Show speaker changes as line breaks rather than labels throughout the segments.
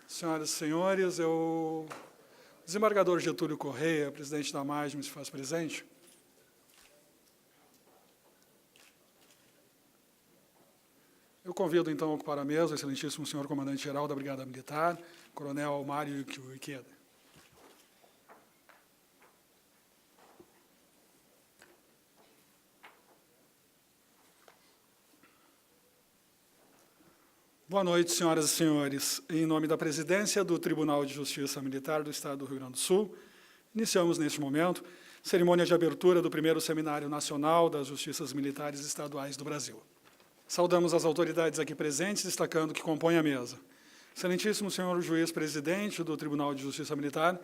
Senhoras e senhores, o desembargador Getúlio Correia, presidente da MAGME, se faz presente. Eu convido, então, a ocupar a mesa o excelentíssimo senhor comandante-geral da Brigada Militar, coronel Mário Ikeda. Boa noite, senhoras e senhores. Em nome da presidência do Tribunal de Justiça Militar do Estado do Rio Grande do Sul, iniciamos, neste momento, cerimônia de abertura do primeiro Seminário Nacional das Justiças Militares Estaduais do Brasil. Saudamos as autoridades aqui presentes, destacando que compõem a mesa. Excelentíssimo senhor juiz-presidente do Tribunal de Justiça Militar,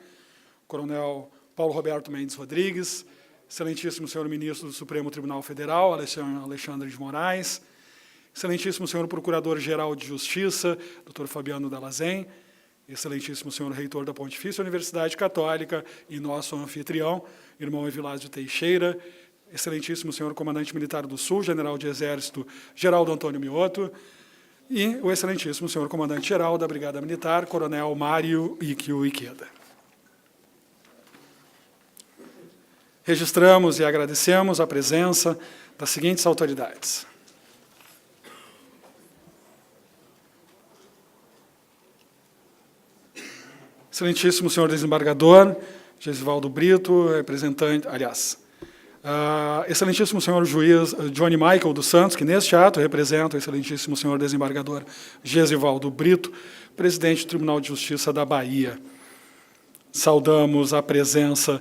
coronel Paulo Roberto Mendes Rodrigues, excelentíssimo senhor ministro do Supremo Tribunal Federal, Alexandre de Moraes, excelentíssimo senhor Procurador-Geral de Justiça, Dr. Fabiano Dallazem, excelentíssimo senhor reitor da Pontifícia Universidade Católica e nosso anfitrião, irmão Evilásio Teixeira, excelentíssimo senhor comandante militar do Sul, general de Exército Geraldo Antônio Mioto, e o excelentíssimo senhor comandante-geral da Brigada Militar, coronel Mário Ikeda. Registramos e agradecemos a presença das seguintes autoridades: excelentíssimo senhor desembargador Gesivaldo Brito, representante, excelentíssimo senhor juiz Johnny Michael dos Santos, que neste ato representa o excelentíssimo senhor desembargador Gesivaldo Brito, presidente do Tribunal de Justiça da Bahia. Saudamos a presença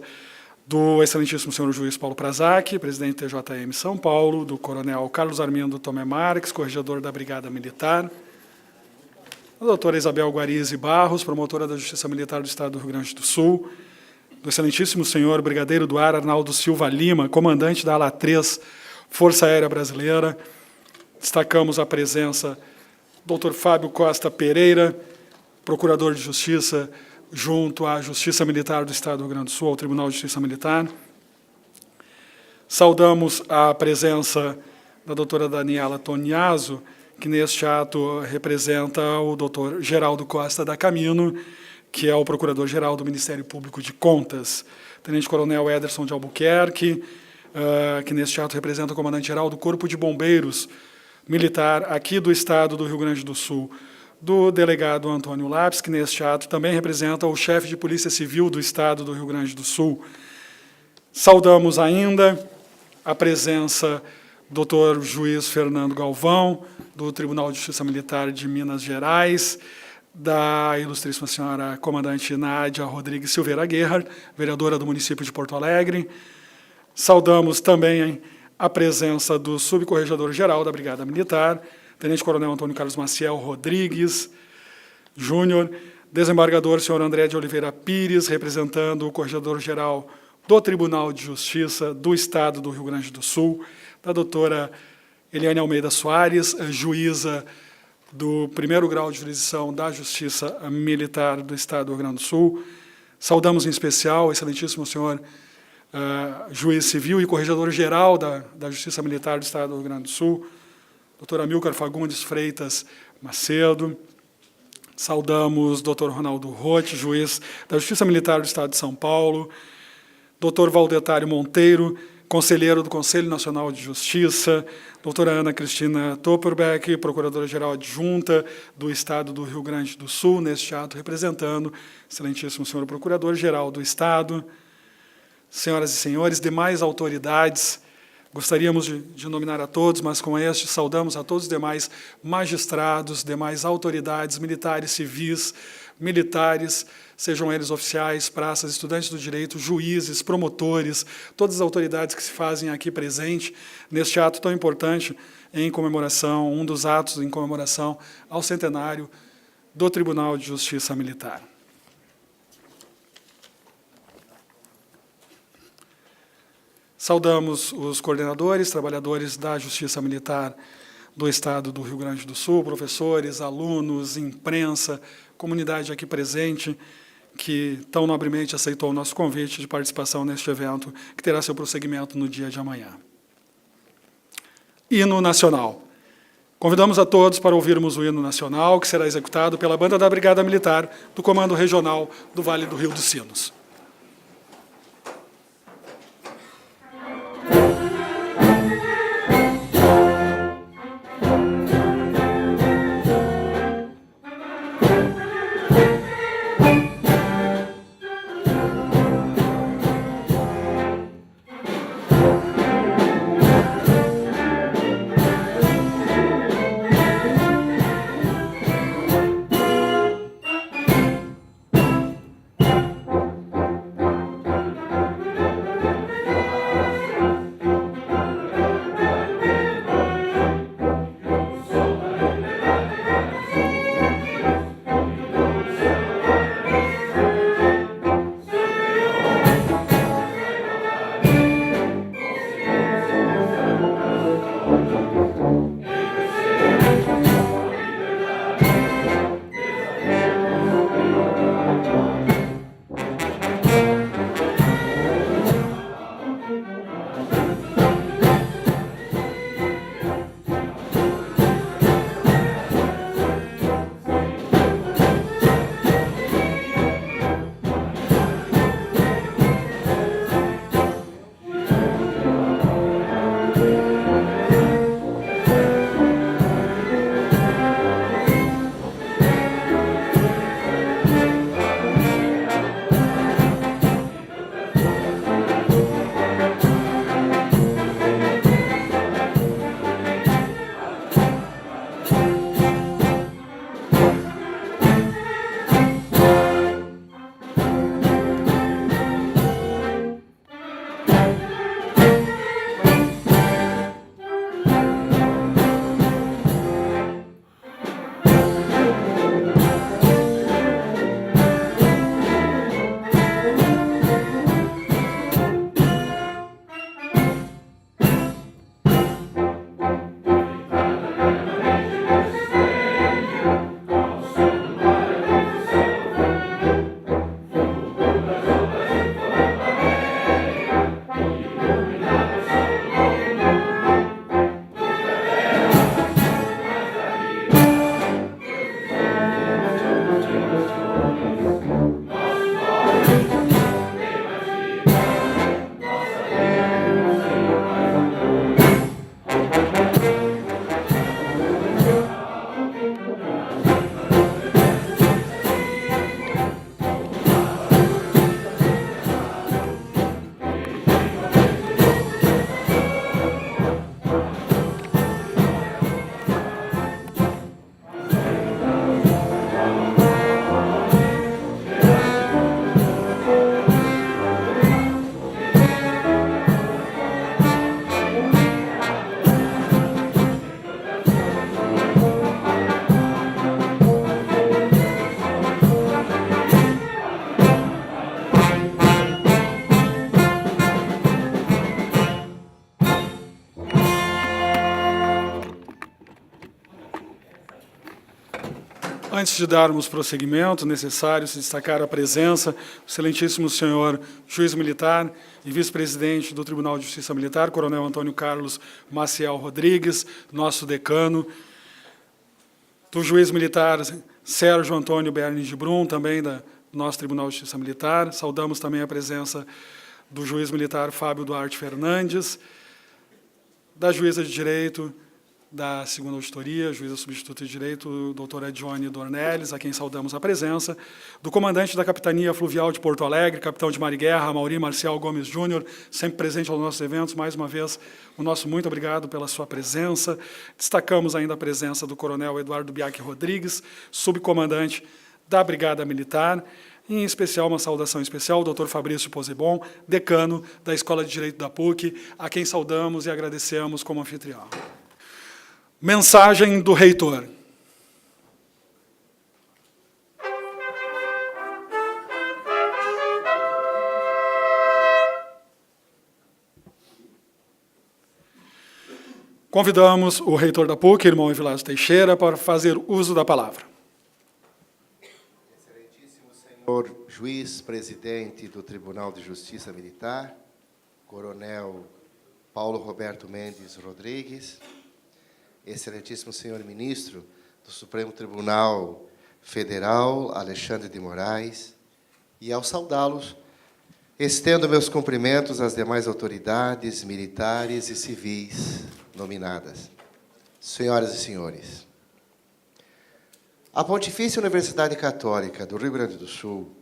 do excelentíssimo senhor juiz Paulo Prazac, presidente do TJM São Paulo, do coronel Carlos Armindo Tomé Marques, corregedor da Brigada Militar, a doutora Isabel Guarizi Barros, promotora da Justiça Militar do Estado do Rio Grande do Sul, do excelentíssimo senhor brigadeiro do ar Arnaldo Silva Lima, comandante da ala 3, Força Aérea Brasileira. Destacamos a presença do Dr. Fábio Costa Pereira, procurador de Justiça, junto à Justiça Militar do Estado do Rio Grande do Sul, ao Tribunal de Justiça Militar. Saudamos a presença da doutora Daniela Toniaso, que neste ato representa o doutor Geraldo Costa da Camino, que é o Procurador-Geral do Ministério Público de Contas, Tenente-Coronel Ederson de Albuquerque, que neste ato representa o Comandante-Geral do Corpo de Bombeiros Militar aqui do Estado do Rio Grande do Sul, do Delegado Antônio Lapes, que neste ato também representa o Chefe de Polícia Civil do Estado do Rio Grande do Sul. Saudamos ainda a presença do Dr. Juiz Fernando Galvão, do Tribunal de Justiça Militar de Minas Gerais, da ilustríssima senhora comandante Nádia Rodrigues Silveira Guerra, vereadora do município de Porto Alegre. Saudamos também a presença do subcorregedor-geral da Brigada Militar, tenente-coronel Antônio Carlos Maciel Rodrigues Júnior, desembargador senhor André de Oliveira Pires, representando o corregedor-geral do Tribunal de Justiça do Estado do Rio Grande do Sul, da doutora Eliane Almeida Soares, juíza do primeiro grau de jurisdição da Justiça Militar do Estado do Rio Grande do Sul. Saudamos em especial o excelentíssimo senhor juiz civil e corregedor-geral da Justiça Militar do Estado do Rio Grande do Sul, doutor Amilcar Fagundes Freitas Macedo. Saudamos doutor Ronaldo Roth, juiz da Justiça Militar do Estado de São Paulo, doutor Valdetário Monteiro, conselheiro do Conselho Nacional de Justiça, doutora Ana Cristina Topperbeck, procuradora-geral adjunta do Estado do Rio Grande do Sul, neste ato representando o excelentíssimo senhor procurador-geral do Estado, senhoras e senhores, demais autoridades Gostaríamos de nominar a todos, mas com este saudamos a todos os demais magistrados, demais autoridades militares, civis, militares, sejam eles oficiais, praças, estudantes do direito, juízes, promotores, todas as autoridades que se fazem aqui presente neste ato tão importante em comemoração, um dos atos em comemoração ao centenário do Tribunal de Justiça Militar. Saudamos os coordenadores, trabalhadores da Justiça Militar do Estado do Rio Grande do Sul, professores, alunos, imprensa, comunidade aqui presente, que tão nobremente aceitou o nosso convite de participação neste evento, que terá seu prosseguimento no dia de amanhã. Hino Nacional. Convidamos a todos para ouvirmos o hino nacional, que será executado pela Banda da Brigada Militar do Comando Regional do Vale do Rio dos Sinos. Antes de darmos prosseguimento, necessário se destacar a presença do excelentíssimo senhor juiz militar e vice-presidente do Tribunal de Justiça Militar, coronel Antônio Carlos Maciel Rodrigues, nosso decano, do juiz militar Sérgio Antônio Berni de Brum, também do nosso Tribunal de Justiça Militar. Saudamos também a presença do juiz militar Fábio Duarte Fernandes, da juíza de Direito, da 2ª Auditoria, juíza substituta de Direito, doutora Dione Dornelles, a quem saudamos a presença, do comandante da Capitania Fluvial de Porto Alegre, capitão de mar e guerra, Amaury Marcial Gomes Júnior, sempre presente aos nossos eventos. Mais uma vez, o nosso muito obrigado pela sua presença. Destacamos ainda a presença do coronel Eduardo Biac Rodrigues, subcomandante da Brigada Militar, e, em especial, uma saudação especial ao doutor Fabrício Posebon, decano da Escola de Direito da PUC, a quem saudamos e agradecemos como anfitrião. Mensagem do reitor. Convidamos o reitor da PUC, irmão Evilásio Teixeira, para fazer uso da palavra.
Excelentíssimo senhor juiz presidente do Tribunal de Justiça Militar, coronel Paulo Roberto Mendes Rodrigues, excelentíssimo senhor ministro do Supremo Tribunal Federal, Alexandre de Moraes, e ao saudá-los, estendo meus cumprimentos às demais autoridades militares e civis nominadas. Senhoras e senhores, a Pontifícia Universidade Católica do Rio Grande do Sul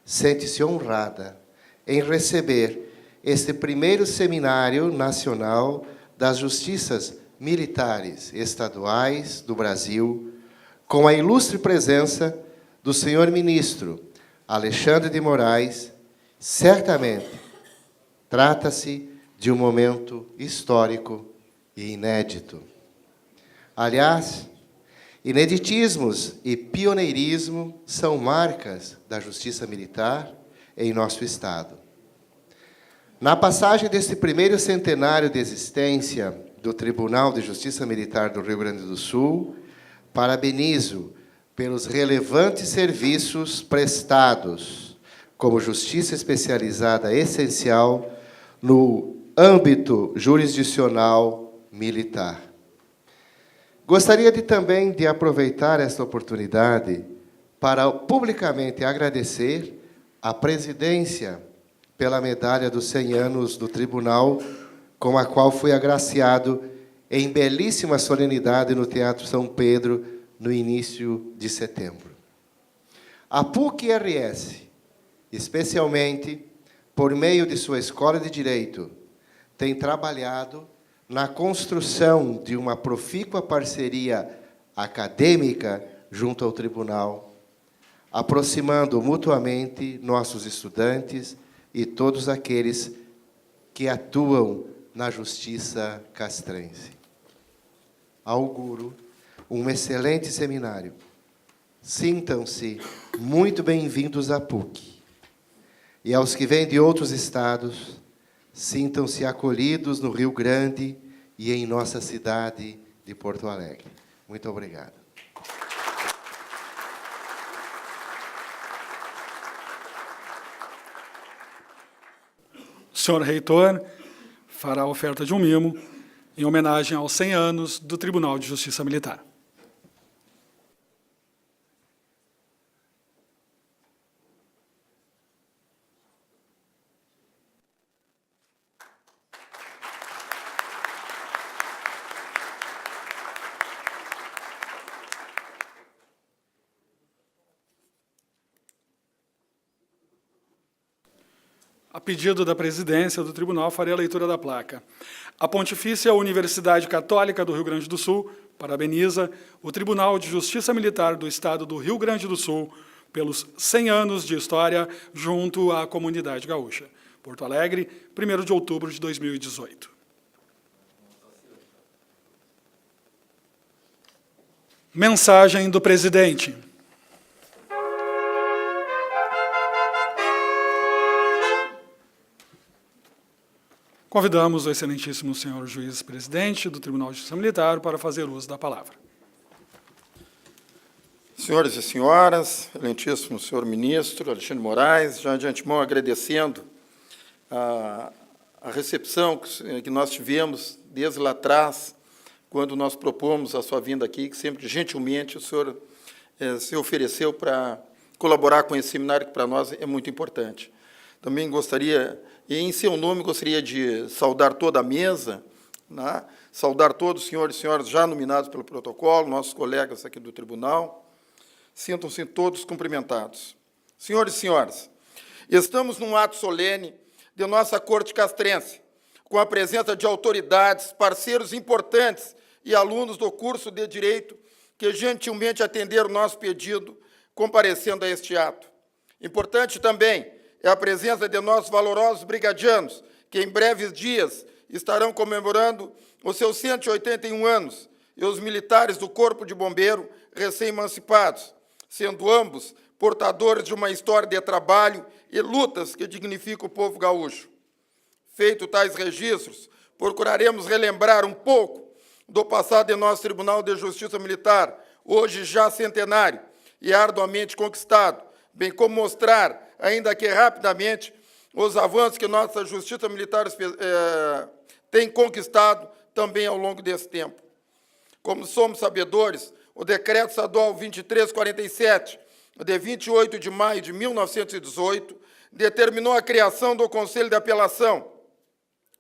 sente-se honrada em receber este primeiro Seminário Nacional das Justiças Militares Estaduais do Brasil, com a ilustre presença do senhor ministro Alexandre de Moraes. Certamente trata-se de um momento histórico e inédito. Aliás, ineditismos e pioneirismo são marcas da justiça militar em nosso Estado. Na passagem deste primeiro centenário de existência do Tribunal de Justiça Militar do Rio Grande do Sul, parabenizo pelos relevantes serviços prestados como justiça especializada essencial no âmbito jurisdicional militar. Gostaria também de aproveitar esta oportunidade para publicamente agradecer à presidência pela medalha dos 100 anos do Tribunal, com a qual fui agraciado em belíssima solenidade no Teatro São Pedro, no início de setembro. A PUC-RS, especialmente por meio de sua Escola de Direito, tem trabalhado na construção de uma profícua parceria acadêmica junto ao Tribunal, aproximando mutuamente nossos estudantes e todos aqueles que atuam na justiça castrense. Auguro um excelente seminário. Sintam-se muito bem-vindos à PUC. E aos que vêm de outros estados, sintam-se acolhidos no Rio Grande e em nossa cidade de Porto Alegre. Muito obrigado.
O senhor reitor fará a oferta de um mimo em homenagem aos 100 anos do Tribunal de Justiça Militar. A pedido da presidência do tribunal, farei a leitura da placa. A Pontifícia Universidade Católica do Rio Grande do Sul parabeniza o Tribunal de Justiça Militar do Estado do Rio Grande do Sul pelos 100 anos de história junto à comunidade gaúcha. Porto Alegre, 1º de outubro de 2018. Mensagem do presidente. Convidamos o excelentíssimo senhor juiz-presidente do Tribunal de Justiça Militar para fazer uso da palavra.
Senhores e senhoras, excelentíssimo senhor ministro Alexandre Moraes, já de antemão agradecendo a recepção que nós tivemos desde lá atrás, quando nós propomos a sua vinda aqui, que sempre, gentilmente, o senhor se ofereceu para colaborar com esse seminário, que para nós é muito importante. Também gostaria, em seu nome, gostaria de saudar toda a mesa, né, saudar todos os senhores e senhoras já nominados pelo protocolo, nossos colegas aqui do tribunal. Sintam-se todos cumprimentados. Senhores e senhoras, estamos num ato solene de nossa Corte Castrense, com a presença de autoridades, parceiros importantes e alunos do curso de Direito que gentilmente atenderam o nosso pedido, comparecendo a este ato. Importante também é a presença de nossos valorosos brigadianos, que em breves dias estarão comemorando os seus 181 anos, e os militares do Corpo de Bombeiro recém-emancipados, sendo ambos portadores de uma história de trabalho e lutas que dignificam o povo gaúcho. Feito tais registros, procuraremos relembrar um pouco do passado de nosso Tribunal de Justiça Militar, hoje já centenário e arduamente conquistado, bem como mostrar, ainda que rapidamente, os avanços que nossa Justiça Militar tem conquistado também ao longo desse tempo. Como somos sabedores, o Decreto Estadual 2347, de 28 de maio de 1918, determinou a criação do Conselho de Apelação.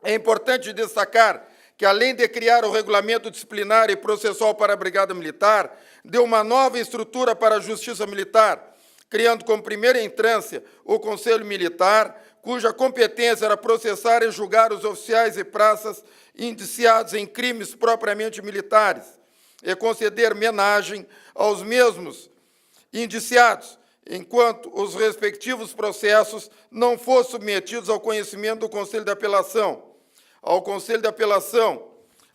É importante destacar que, além de criar o regulamento disciplinar e processual para a Brigada Militar, deu uma nova estrutura para a Justiça Militar, criando como primeira instância o Conselho Militar, cuja competência era processar e julgar os oficiais e praças indiciados em crimes propriamente militares, e conceder homenagem aos mesmos indiciados, enquanto os respectivos processos não fossem submetidos ao conhecimento do Conselho de Apelação. Ao Conselho de Apelação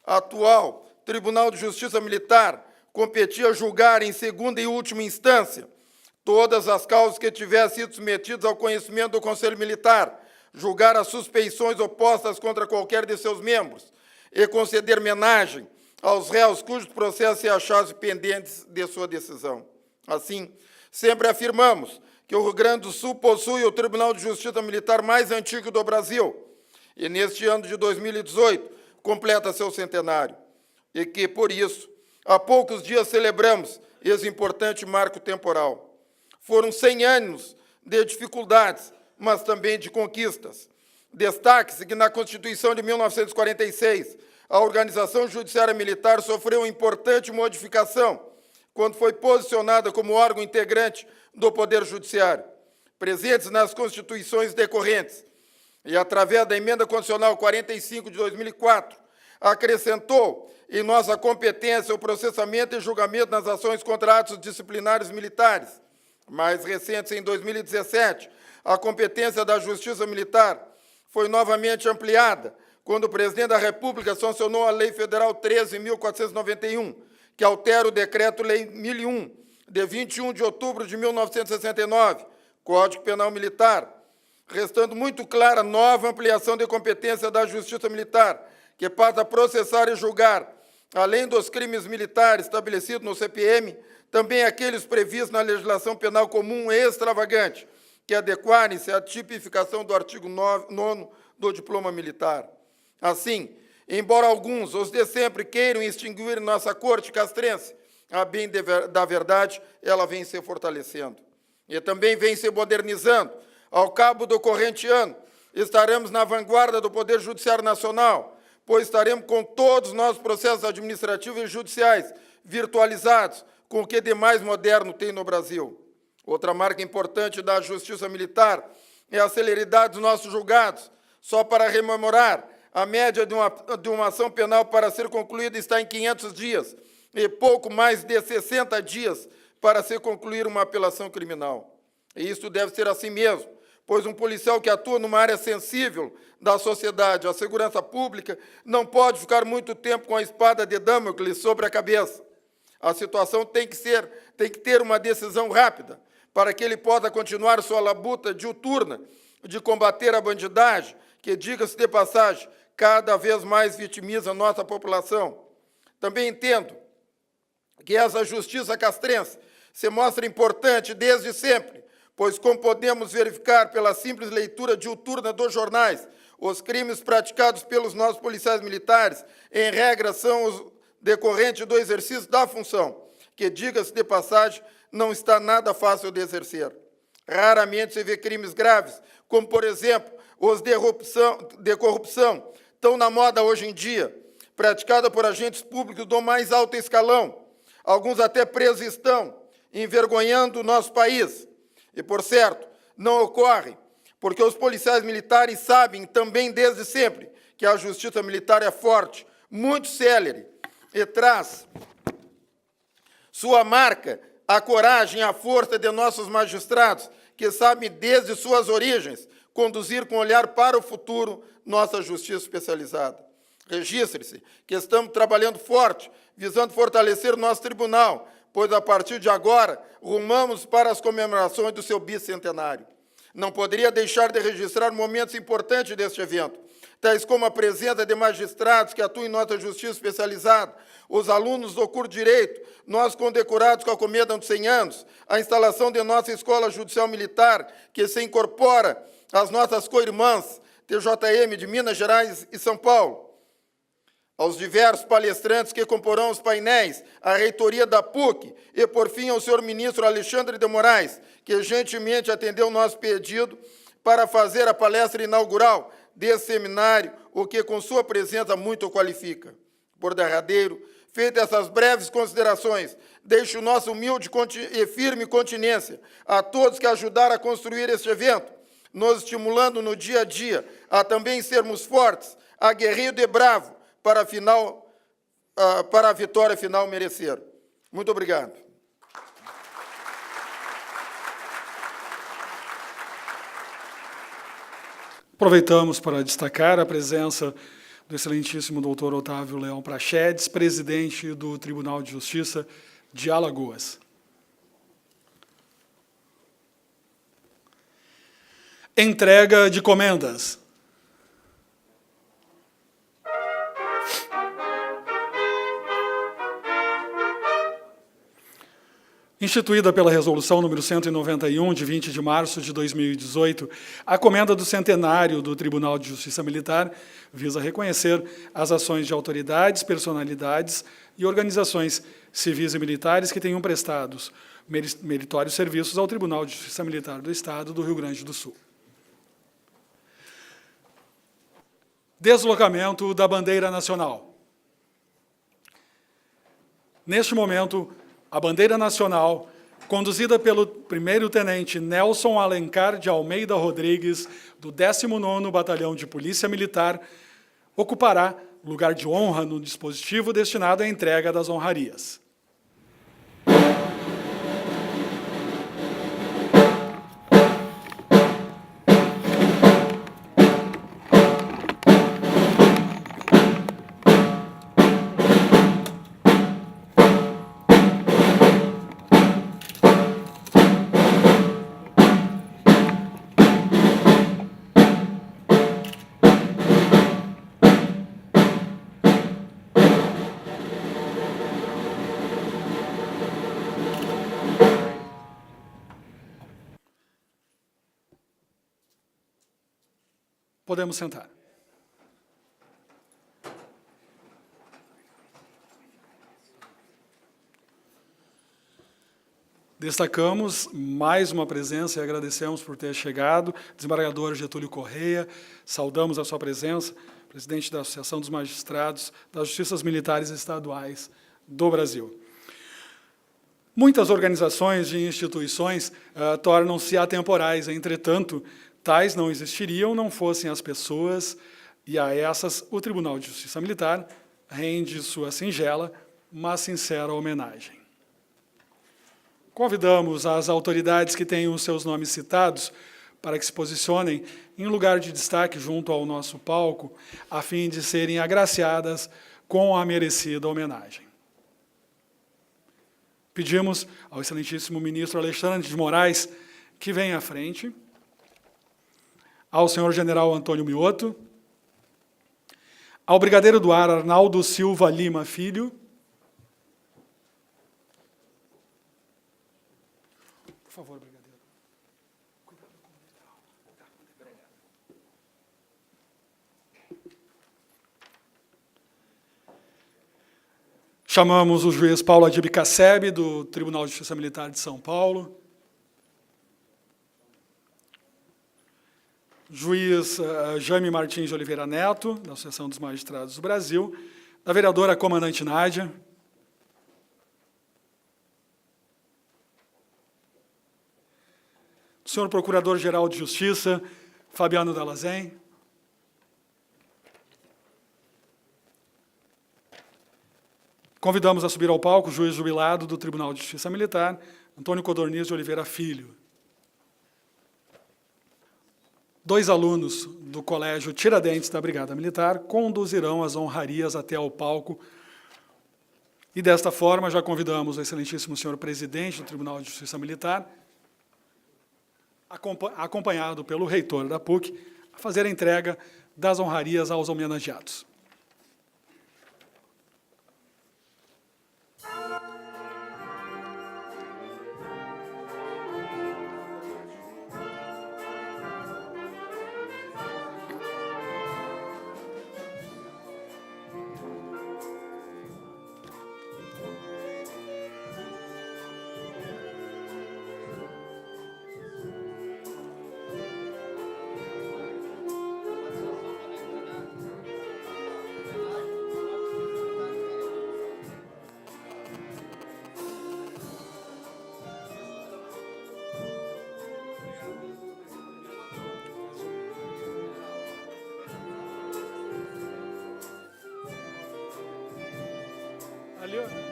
atual, Tribunal de Justiça Militar, competia julgar em segunda e última instância todas as causas que tivessem sido submetidas ao conhecimento do Conselho Militar, julgar as suspeições opostas contra qualquer de seus membros e conceder homenagem aos réus cujos processos se achassem pendentes de sua decisão. Assim, sempre afirmamos que o Rio Grande do Sul possui o Tribunal de Justiça Militar mais antigo do Brasil, e neste ano de 2018 completa seu centenário, e que, por isso, há poucos dias celebramos esse importante marco temporal. Foram 100 anos de dificuldades, mas também de conquistas. Destaque-se que, na Constituição de 1946, a Organização Judiciária Militar sofreu uma importante modificação quando foi posicionada como órgão integrante do Poder Judiciário, presentes nas constituições decorrentes, e, através da Emenda Constitucional 45 de 2004, acrescentou em nossa competência o processamento e julgamento nas ações contra atos disciplinares militares. Mais recentes, em 2017, a competência da Justiça Militar foi novamente ampliada, quando o Presidente da República sancionou a Lei Federal 13.491, que altera o Decreto-Lei 1001, de 21 de outubro de 1969, Código Penal Militar, restando muito clara a nova ampliação de competência da Justiça Militar, que passa a processar e julgar, além dos crimes militares estabelecidos no CPM, também aqueles previstos na legislação penal comum e extravagante, que adequarem-se à tipificação do artigo 9º do diploma militar. Assim, embora alguns, os de sempre, queiram extinguir nossa Corte Castrense, a bem da verdade, ela vem se fortalecendo. E também vem se modernizando. Ao cabo do corrente ano, estaremos na vanguarda do Poder Judiciário Nacional, pois estaremos com todos os nossos processos administrativos e judiciais virtualizados, com o que de mais moderno tem no Brasil. Outra marca importante da Justiça Militar é a celeridade dos nossos julgados. Só para rememorar, a média de uma ação penal para ser concluída está em 500 dias, e pouco mais de 60 dias para se concluir uma apelação criminal. E isso deve ser assim mesmo, pois um policial que atua numa área sensível da sociedade, a segurança pública, não pode ficar muito tempo com a espada de Damocles sobre a cabeça. A situação tem que ter uma decisão rápida, para que ele possa continuar sua labuta diuturna de combater a bandidagem, que, diga-se de passagem, cada vez mais vitimiza a nossa população. Também entendo que essa justiça castrense se mostra importante desde sempre, pois, como podemos verificar pela simples leitura diuturna dos jornais, os crimes praticados pelos nossos policiais militares, em regra, são os decorrentes do exercício da função, que, diga-se de passagem, não está nada fácil de exercer. Raramente se vê crimes graves, como, por exemplo, os de corrupção, tão na moda hoje em dia, praticada por agentes públicos do mais alto escalão. Alguns até presos estão, envergonhando o nosso país. E, por certo, não ocorre, porque os policiais militares sabem também desde sempre que a justiça militar é forte, muito célere, e traz sua marca a coragem e a força de nossos magistrados, que sabem desde suas origens conduzir com olhar para o futuro nossa justiça especializada. Registre-se que estamos trabalhando forte, visando fortalecer o nosso tribunal, pois a partir de agora rumamos para as comemorações do seu bicentenário. Não poderia deixar de registrar momentos importantes deste evento, tais como a presença de magistrados que atuam em nossa justiça especializada, os alunos do curso de Direito, nós condecorados com a comenda dos 100 anos, a instalação de nossa Escola Judicial Militar, que se incorpora às nossas co-irmãs, TJM de Minas Gerais e São Paulo, aos diversos palestrantes que comporão os painéis, a reitoria da PUC e, por fim, ao senhor ministro Alexandre de Moraes, que gentilmente atendeu o nosso pedido para fazer a palestra inaugural desse seminário, o que com sua presença muito o qualifica. Por derradeiro, feitas essas breves considerações, deixo nossa humilde e firme continência a todos que ajudaram a construir este evento, nos estimulando no dia a dia a também sermos fortes, aguerridos e bravos, para a vitória final merecer. Muito obrigado.
Aproveitamos para destacar a presença do excelentíssimo doutor Otávio Leão Prachedes, presidente do Tribunal de Justiça de Alagoas. Entrega de comendas. Instituída pela Resolução número 191, de 20 de março de 2018, a comenda do centenário do Tribunal de Justiça Militar visa reconhecer as ações de autoridades, personalidades e organizações civis e militares que tenham prestado meritórios serviços ao Tribunal de Justiça Militar do Estado do Rio Grande do Sul. Deslocamento da bandeira nacional. Neste momento, a bandeira nacional, conduzida pelo primeiro-tenente Nelson Alencar de Almeida Rodrigues, do 19º Batalhão de Polícia Militar, ocupará lugar de honra no dispositivo destinado à entrega das honrarias. Podemos sentar. Destacamos mais uma presença e agradecemos por ter chegado. Desembargador Getúlio Correia, saudamos a sua presença, presidente da Associação dos Magistrados das Justiças Militares Estaduais do Brasil. Muitas organizações e instituições tornam-se atemporais, entretanto, tais não existiriam não fossem as pessoas, e a essas o Tribunal de Justiça Militar rende sua singela, mas sincera homenagem. Convidamos as autoridades que tenham os seus nomes citados para que se posicionem em lugar de destaque junto ao nosso palco, a fim de serem agraciadas com a merecida homenagem. Pedimos ao excelentíssimo ministro Alexandre de Moraes que venha à frente, ao senhor general Antônio Mioto, ao brigadeiro do ar Arnaldo Silva Lima Filho, por favor, brigadeiro. Chamamos o juiz Paulo Adib Casseb, do Tribunal de Justiça Militar de São Paulo, juiz Jaime Martins de Oliveira Neto, da Associação dos Magistrados do Brasil, da vereadora comandante Nádia, do senhor Procurador-Geral de Justiça, Fabiano Dallazem, convidamos a subir ao palco o juiz jubilado do Tribunal de Justiça Militar, Antônio Codorniz de Oliveira Filho. 2 alunos do Colégio Tiradentes da Brigada Militar conduzirão as honrarias até ao palco. E, desta forma, já convidamos o excelentíssimo senhor presidente do Tribunal de Justiça Militar, acompanhado pelo reitor da PUC, a fazer a entrega das honrarias aos homenageados. Ali, ó.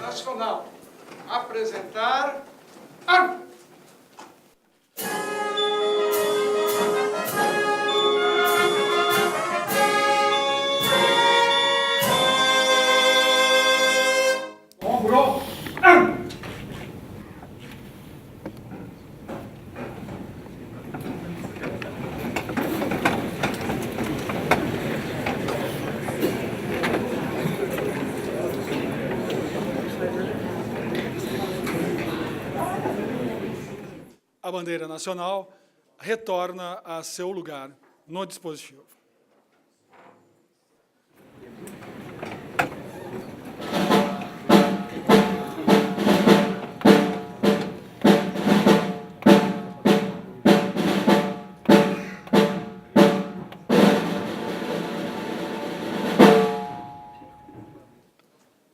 Nacional. Apresentar. Arma! Ombro. Arma! A bandeira nacional retorna a seu lugar no dispositivo.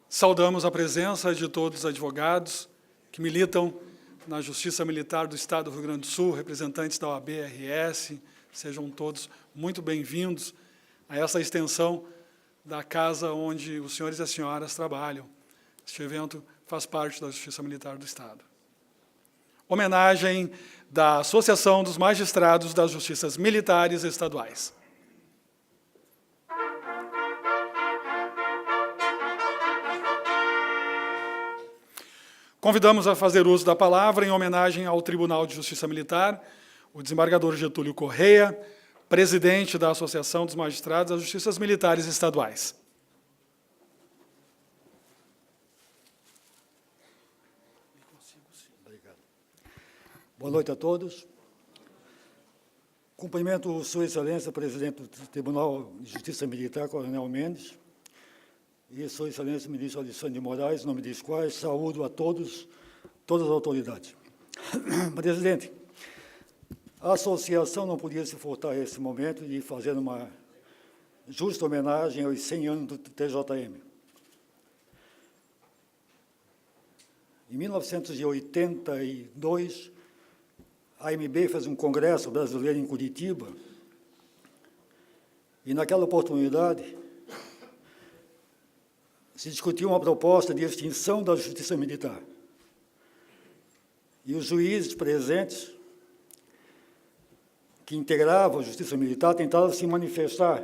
Saudamos a presença de todos os advogados que militam na Justiça Militar do Estado do Rio Grande do Sul, representantes da OAB-RS, sejam todos muito bem-vindos a essa extensão da casa onde os senhores e as senhoras trabalham. Este evento faz parte da Justiça Militar do Estado. Homenagem da Associação dos Magistrados das Justiças Militares Estaduais. Convidamos a fazer uso da palavra em homenagem ao Tribunal de Justiça Militar, o desembargador Getúlio Correia, presidente da Associação dos Magistrados das Justiças Militares Estaduais.
Obrigado. Boa noite a todos. Cumprimento Sua Excelência, presidente do Tribunal de Justiça Militar, Coronel Mendes, e Sua Excelência, ministro Alexandre de Moraes, em nome dos quais saúdo a todos, todas as autoridades. Presidente, a associação não podia se furtar a esse momento de fazer uma justa homenagem aos 100 anos do TJM. Em 1982, a AMB fez um congresso brasileiro em Curitiba, e naquela oportunidade se discutiu uma proposta de extinção da Justiça Militar. E os juízes presentes que integrava a Justiça Militar tentaram se manifestar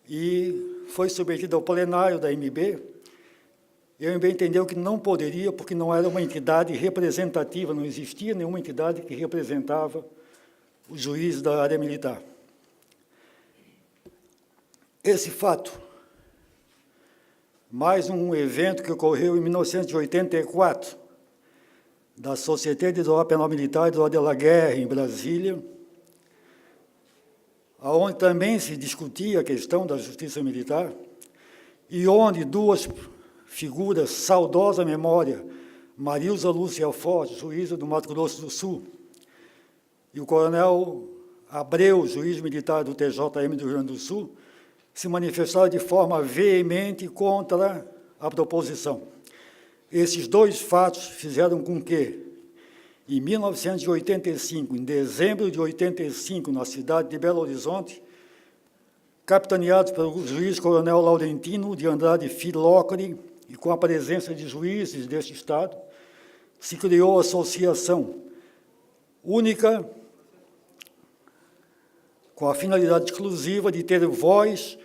e foi submetido ao plenário da MB. E a MB entendeu que não poderia, porque não era uma entidade representativa, não existia nenhuma entidade que representava os juízes da área militar. Esse fato, mais um evento que ocorreu em 1984, da Société des droits pénals militaires et droits de la guerre, em Brasília, onde também se discutia a questão da justiça militar, e onde duas figuras, saudosa memória, Marilza Lúcia Forte, juíza do Mato Grosso do Sul, e o coronel Abreu, juiz militar do TJM do Rio Grande do Sul, se manifestaram de forma veemente contra a proposição. Esses dois fatos fizeram com que, em 1985, em dezembro de 85, na cidade de Belo Horizonte, capitaneados pelo juiz coronel Laurentino de Andrade Filocri, e com a presença de juízes deste Estado, se criou a associação única, com a finalidade exclusiva de ter voz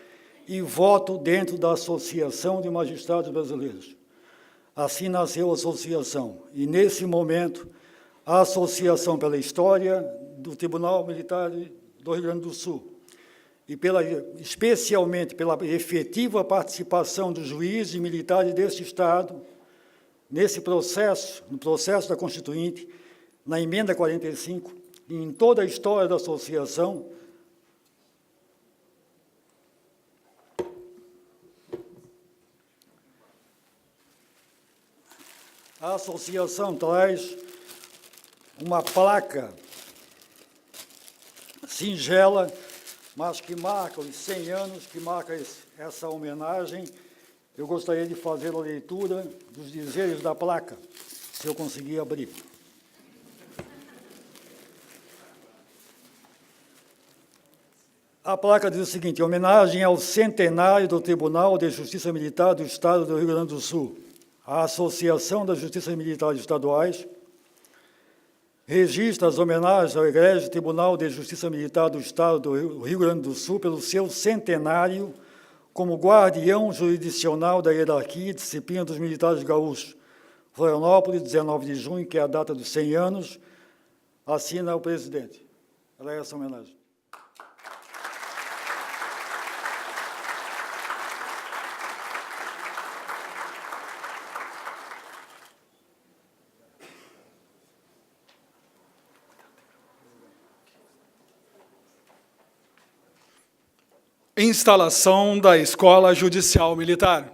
e voto dentro da Associação de Magistrados Brasileiros. Assim nasceu a associação, e nesse momento, a Associação pela História do Tribunal Militar do Rio Grande do Sul, e especialmente pela efetiva participação dos juízes e militares deste Estado, nesse processo, no processo da Constituinte, na Emenda 45, e em toda a história da associação, a associação traz uma placa singela, mas que marca os 100 anos, que marca essa homenagem. Eu gostaria de fazer a leitura dos dizeres da placa, se eu conseguir abrir. A placa diz o seguinte: homenagem ao centenário do Tribunal de Justiça Militar do Estado do Rio Grande do Sul. A Associação das Justiças Militares Estaduais registra as homenagens ao Egrégio Tribunal de Justiça Militar do Estado do Rio Grande do Sul pelo seu centenário como guardião jurisdicional da hierarquia e disciplina dos militares gaúchos. Florianópolis, 19 de junho, que é a data dos 100 anos, assina o presidente. Ela é essa homenagem.
Instalação da Escola Judicial Militar.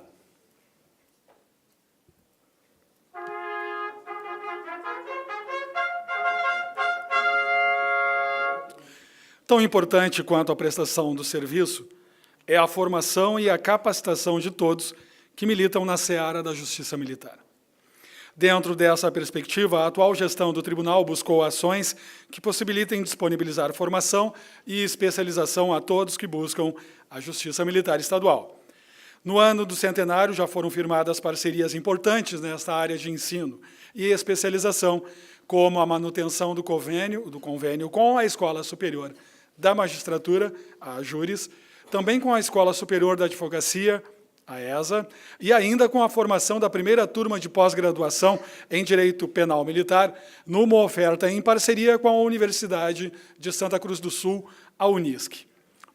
Tão importante quanto a prestação do serviço é a formação e a capacitação de todos que militam na seara da Justiça Militar. Dentro dessa perspectiva, a atual gestão do Tribunal buscou ações que possibilitem disponibilizar formação e especialização a todos que buscam a Justiça Militar Estadual. No ano do centenário, já foram firmadas parcerias importantes nesta área de ensino e especialização, como a manutenção do convênio com a Escola Superior da Magistratura, a Júris, também com a Escola Superior da Advocacia, a ESA, e ainda com a formação da primeira turma de pós-graduação em Direito Penal Militar, numa oferta em parceria com a Universidade de Santa Cruz do Sul, a Unisc.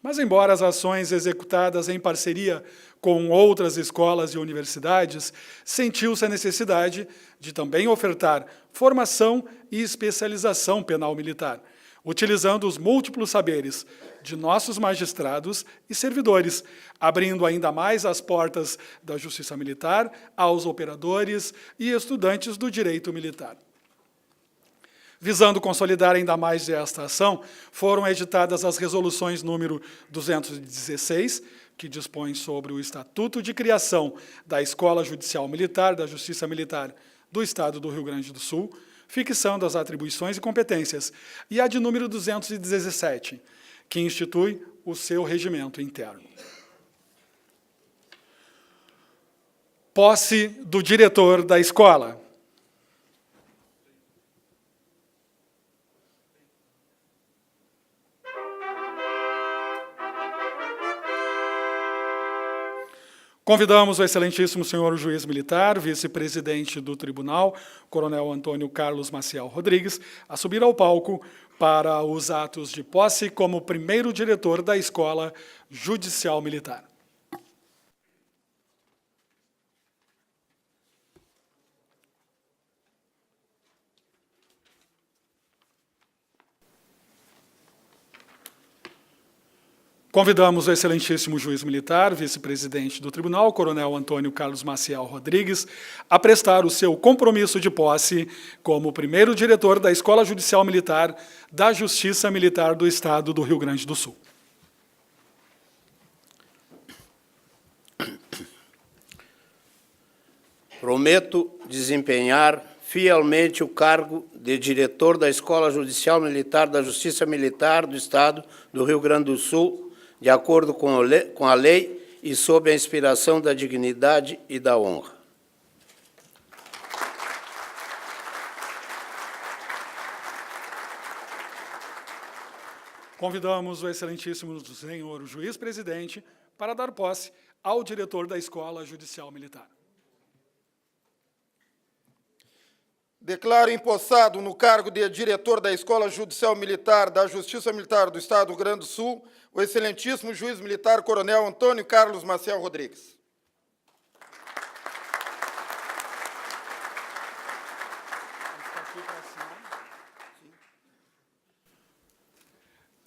Mas, embora as ações executadas em parceria com outras escolas e universidades, sentiu-se a necessidade de também ofertar formação e especialização penal militar, utilizando os múltiplos saberes de nossos magistrados e servidores, abrindo ainda mais as portas da Justiça Militar aos operadores e estudantes do direito militar. Visando consolidar ainda mais esta ação, foram editadas as resoluções número 216, que dispõe sobre o Estatuto de Criação da Escola Judicial Militar da Justiça Militar do Estado do Rio Grande do Sul, fixando as atribuições e competências, e a de número 217, que institui o seu regimento interno. Posse do diretor da escola. Convidamos o excelentíssimo senhor juiz militar, vice-presidente do tribunal, coronel Antônio Carlos Maciel Rodrigues, a subir ao palco para os atos de posse como primeiro diretor da Escola Judicial Militar. Convidamos o excelentíssimo juiz militar, vice-presidente do tribunal, coronel Antônio Carlos Maciel Rodrigues, a prestar o seu compromisso de posse como primeiro diretor da Escola Judicial Militar da Justiça Militar do Estado do Rio Grande do Sul.
Prometo desempenhar fielmente o cargo de diretor da Escola Judicial Militar da Justiça Militar do Estado do Rio Grande do Sul, de acordo com a lei e sob a inspiração da dignidade e da honra.
Convidamos o excelentíssimo senhor juiz-presidente para dar posse ao diretor da Escola Judicial Militar.
Declaro empossado no cargo de diretor da Escola Judicial Militar da Justiça Militar do Estado do Rio Grande do Sul, o excelentíssimo juiz militar coronel Antônio Carlos Maciel Rodrigues.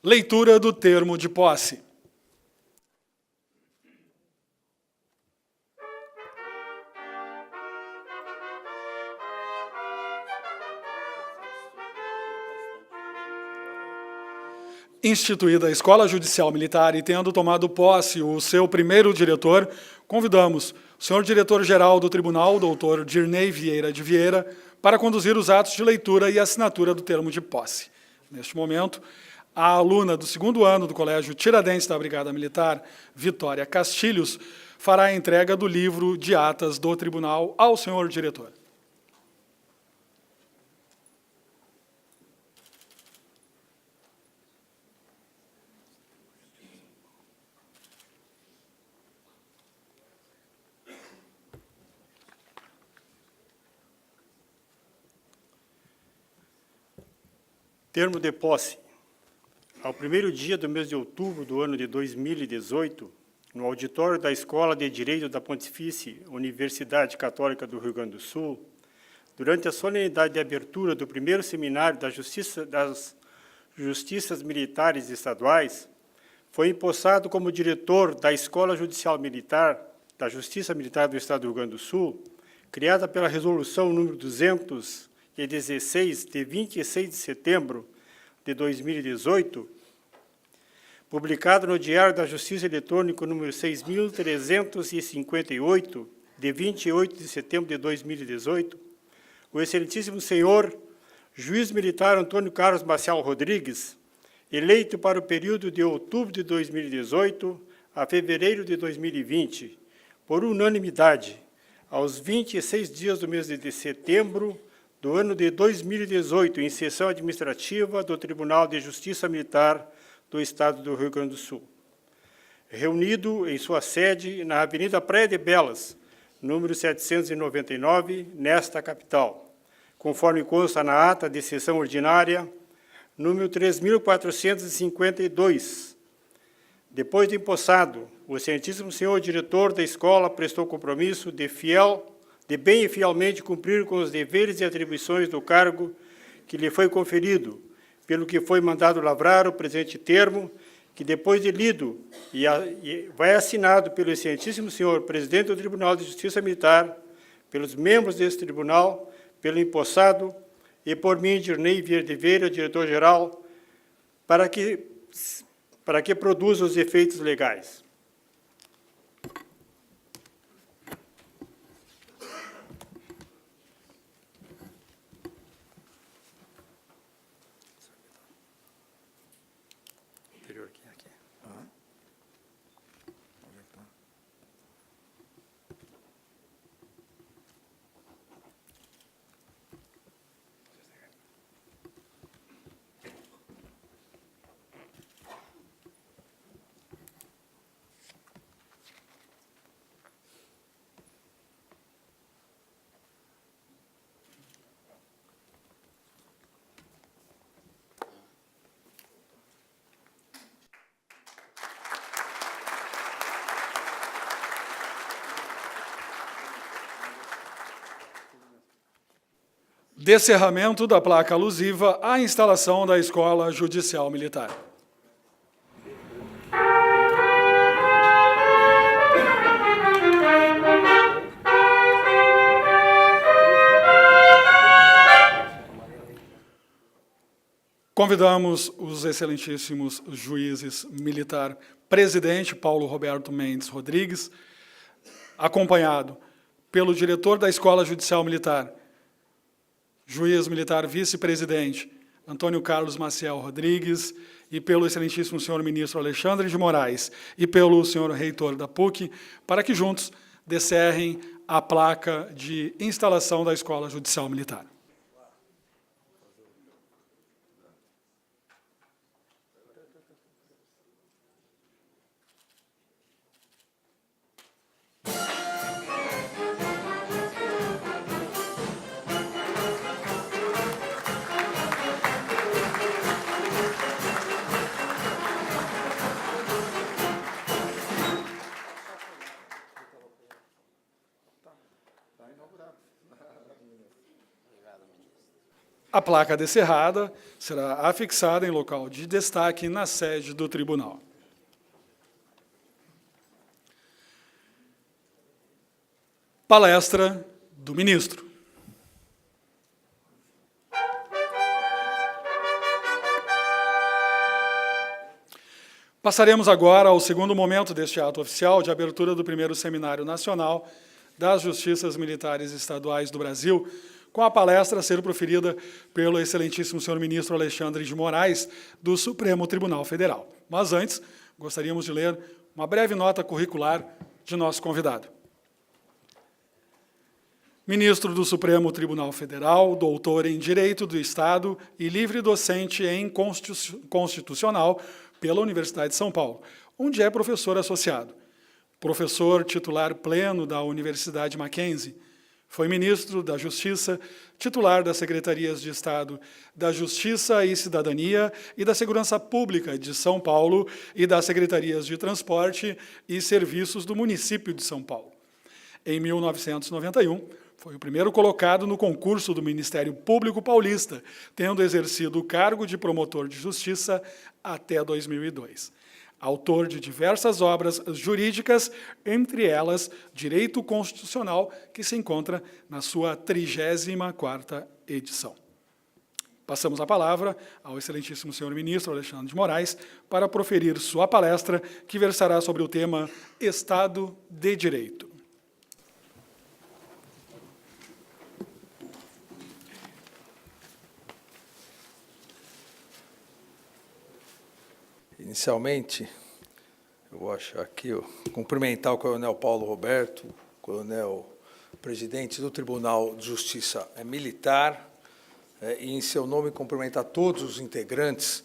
Leitura do termo de posse. Instituída a Escola Judicial Militar e tendo tomado posse o seu primeiro diretor, convidamos o senhor diretor-geral do Tribunal, doutor Dirnei Vieira de Vieira, para conduzir os atos de leitura e assinatura do termo de posse. Neste momento, a aluna do 2º ano do Colégio Tiradentes da Brigada Militar, Vitória Castilhos, fará a entrega do livro de atas do Tribunal ao senhor diretor.
Termo de posse. Ao primeiro dia do mês de outubro do ano de 2018, no auditório da Escola de Direito da Pontifícia Universidade Católica do Rio Grande do Sul, durante a solenidade de abertura do primeiro seminário das Justiças Militares Estaduais, foi empossado como diretor da Escola Judicial Militar da Justiça Militar do Estado do Rio Grande do Sul, criada pela Resolução número 216, de 26 de setembro de 2018, publicado no Diário da Justiça Eletrônico número 6.358, de 28 de setembro de 2018, o excelentíssimo senhor juiz militar Antônio Carlos Maciel Rodrigues, eleito para o período de outubro de 2018 a fevereiro de 2020, por unanimidade, aos 26 dias do mês de setembro do ano de 2018, em sessão administrativa do Tribunal de Justiça Militar do Estado do Rio Grande do Sul. Reunido em sua sede na Avenida Praia de Belas, número 799, nesta capital, conforme consta na ata de sessão ordinária, número 3.452. Depois de empossado, o excelentíssimo senhor diretor da escola prestou compromisso de bem e fielmente cumprir com os deveres e atribuições do cargo que lhe foi conferido, pelo que foi mandado lavrar o presente termo, que depois de lido e vai assinado pelo excelentíssimo senhor presidente do Tribunal de Justiça Militar, pelos membros desse tribunal, pelo empossado e por mim, Dirnei Vieira de Vieira, diretor-geral, para que produza os efeitos legais.
descerramento da placa alusiva à instalação da Escola Judicial Militar. Convidamos os excelentíssimos juízes militar, presidente Paulo Roberto Mendes Rodrigues, acompanhado pelo diretor da Escola Judicial Militar, juiz militar vice-presidente Antônio Carlos Maciel Rodrigues, e pelo excelentíssimo senhor ministro Alexandre de Moraes, e pelo senhor reitor da PUC, para que juntos descerrem a placa de instalação da Escola Judicial Militar. A placa descerrada será afixada em local de destaque na sede do tribunal. Palestra do ministro. Passaremos agora ao segundo momento deste ato oficial de abertura do primeiro Seminário Nacional das Justiças Militares Estaduais do Brasil, com a palestra a ser proferida pelo excelentíssimo senhor ministro Alexandre de Moraes, do Supremo Tribunal Federal. Mas antes, gostaríamos de ler uma breve nota curricular de nosso convidado. Ministro do Supremo Tribunal Federal, doutor em Direito do Estado e livre docente em Constitucional pela Universidade de São Paulo, onde é professor associado. Professor titular pleno da Universidade Mackenzie. Foi ministro da Justiça, titular das Secretarias de Estado da Justiça e Cidadania e da Segurança Pública de São Paulo e das Secretarias de Transporte e Serviços do município de São Paulo. Em 1991, foi o primeiro colocado no concurso do Ministério Público Paulista, tendo exercido o cargo de promotor de justiça até 2002. Autor de diversas obras jurídicas, entre elas Direito Constitucional, que se encontra na sua 34ª edição. Passamos a palavra ao excelentíssimo senhor ministro Alexandre de Moraes para proferir sua palestra, que versará sobre o tema Estado de Direito.
Inicialmente, eu vou achar aqui, cumprimentar o coronel Paulo Roberto, coronel presidente do Tribunal de Justiça Militar, e em seu nome cumprimentar todos os integrantes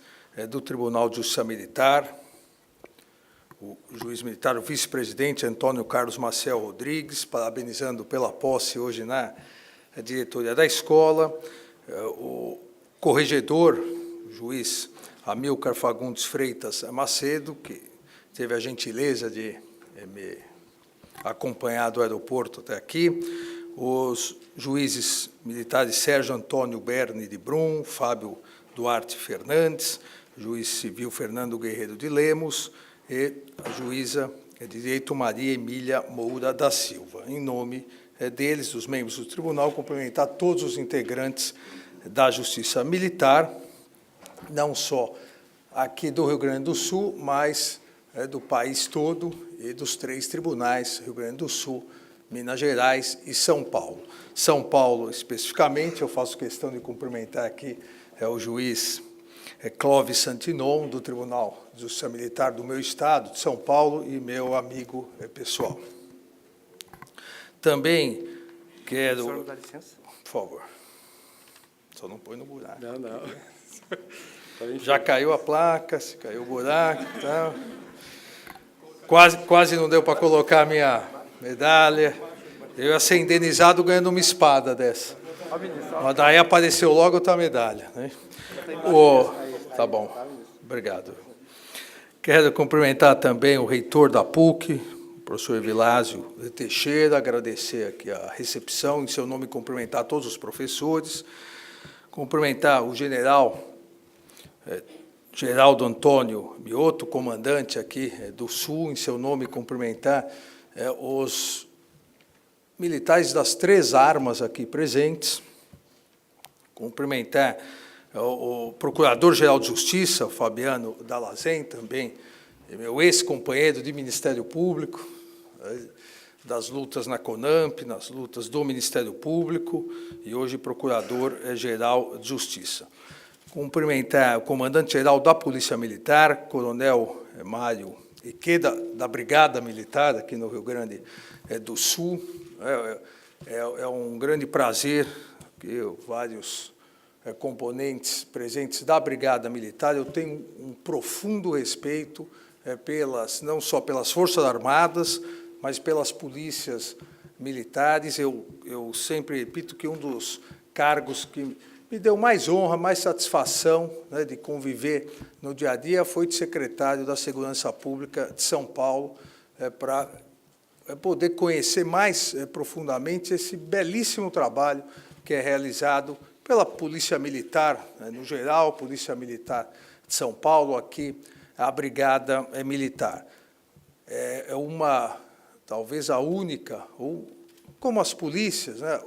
do Tribunal de Justiça Militar, o juiz militar, o vice-presidente Antônio Carlos Maciel Rodrigues, parabenizando pela posse hoje na diretoria da escola, o corregedor, o juiz Amilcar Fagundes Freitas Macedo, que teve a gentileza de me acompanhar do aeroporto até aqui, os juízes militares Sérgio Antônio Berni de Brum, Fábio Duarte Fernandes, juiz civil Fernando Guerreiro de Lemos e a juíza de Direito Maria Emília Moura da Silva. Em nome deles, dos membros do tribunal, cumprimentar todos os integrantes da Justiça Militar, não só aqui do Rio Grande do Sul, mas do país todo e dos 3 tribunais, Rio Grande do Sul, Minas Gerais e São Paulo. São Paulo, especificamente, eu faço questão de cumprimentar aqui o juiz Clóvis Santinon, do Tribunal de Justiça Militar do meu estado, de São Paulo, e meu amigo pessoal. Também quero...
O senhor dá licença?
Por favor. Só não põe no buraco.
Não.
Já caiu a placa, se caiu o buraco e tal. Quase não deu para colocar a minha medalha. Eu ia ser indenizado ganhando uma espada dessa. Mas daí apareceu logo outra medalha, né? Tá bom, obrigado. Quero cumprimentar também o reitor da PUC, o professor Evilásio Teixeira, agradecer aqui a recepção, em seu nome cumprimentar todos os professores, cumprimentar o general Geraldo Antônio Mioto, comandante aqui do Sul, em seu nome cumprimentar os militares das 3 armas aqui presentes, cumprimentar o Procurador-Geral de Justiça, Fabiano Dalazen, também meu ex-companheiro de Ministério Público, das lutas na CONAMP, nas lutas do Ministério Público, e hoje Procurador-Geral de Justiça. Cumprimentar o Comandante-Geral da Polícia Militar, Coronel Mário Ikeda, da Brigada Militar, aqui no Rio Grande do Sul. É um grande prazer que vários componentes presentes da Brigada Militar, eu tenho um profundo respeito não só pelas Forças Armadas, mas pelas polícias militares. Eu sempre repito que um dos cargos que me deu mais honra, mais satisfação, né, de conviver no dia a dia foi de secretário da Segurança Pública de São Paulo, para poder conhecer mais profundamente esse belíssimo trabalho que é realizado pela Polícia Militar, no geral, Polícia Militar de São Paulo, aqui a Brigada Militar. Talvez a única, ou como as polícias, né,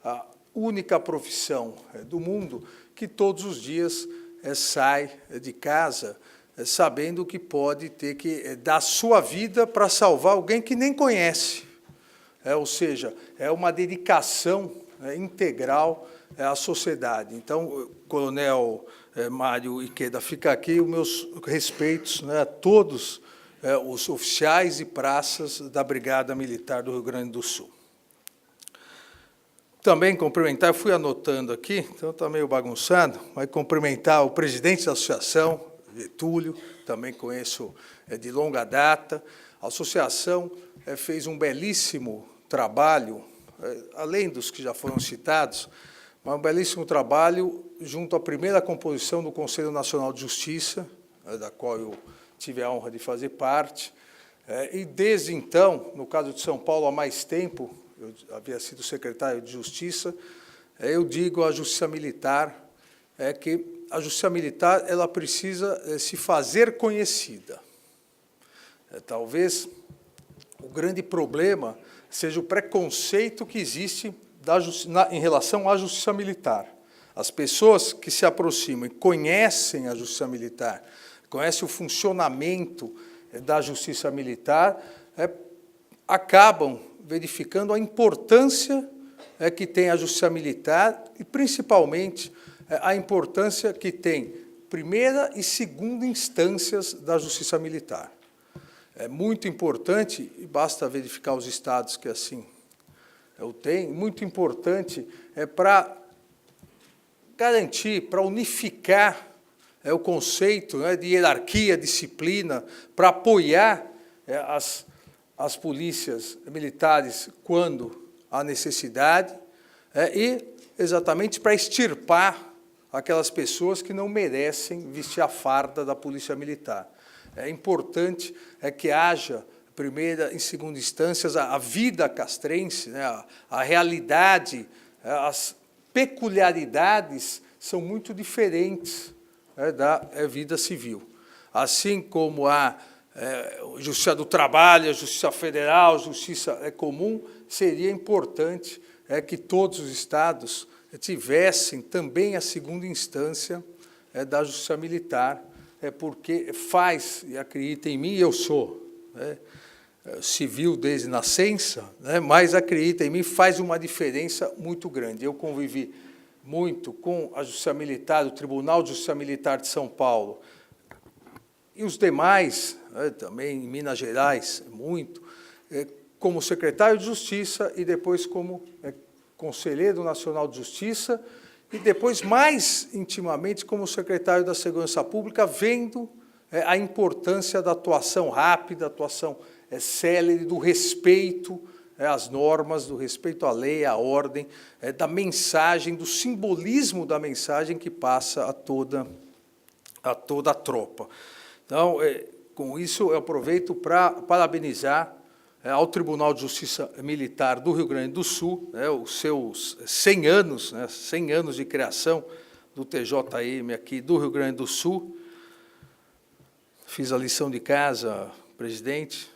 a única profissão do mundo que todos os dias sai de casa sabendo que pode ter que dar sua vida para salvar alguém que nem conhece. Ou seja, é uma dedicação integral à sociedade. Então, Coronel Mário Ikeda, fica aqui os meus respeitos, né, a todos os oficiais e praças da Brigada Militar do Rio Grande do Sul. Também cumprimentar, fui anotando aqui, então está meio bagunçado, mas cumprimentar o presidente da associação, Getúlio, também conheço de longa data. A associação fez um belíssimo trabalho, além dos que já foram citados, mas um belíssimo trabalho junto à primeira composição do Conselho Nacional de Justiça, da qual eu tive a honra de fazer parte, e desde então, no caso de São Paulo, há mais tempo, eu havia sido secretário de Justiça, eu digo à Justiça Militar que a Justiça Militar ela precisa se fazer conhecida. Talvez o grande problema seja o preconceito que existe em relação à Justiça Militar. As pessoas que se aproximam e conhecem a Justiça Militar, conhecem o funcionamento da Justiça Militar, acabam verificando a importância que tem a Justiça Militar e, principalmente, a importância que tem primeira e segunda instâncias da Justiça Militar. É muito importante, e basta verificar os estados que assim eu tenho, muito importante para garantir, para unificar o conceito de hierarquia, disciplina, para apoiar as polícias militares quando há necessidade, e exatamente para extirpar aquelas pessoas que não merecem vestir a farda da Polícia Militar. É importante que haja, primeira e segunda instâncias, a vida castrense, né, a realidade, as peculiaridades são muito diferentes da vida civil. Assim como a Justiça do Trabalho, a Justiça Federal, a Justiça Comum, seria importante que todos os estados tivessem também a segunda instância da Justiça Militar, porque faz, e acredita em mim, eu sou civil desde nascença, mas acredita em mim, faz uma diferença muito grande. Eu convivi muito com a Justiça Militar, o Tribunal de Justiça Militar de São Paulo, e os demais, também em Minas Gerais, muito, como secretário de Justiça e depois como conselheiro nacional de Justiça e depois, mais intimamente, como secretário da Segurança Pública, vendo a importância da atuação rápida, atuação célere, do respeito às normas, do respeito à lei, à ordem, da mensagem, do simbolismo da mensagem que passa a toda a tropa. Então, com isso, eu aproveito para parabenizar ao Tribunal de Justiça Militar do Rio Grande do Sul, os seus 100 anos, 100 anos de criação do TJM aqui do Rio Grande do Sul. Fiz a lição de casa, presidente,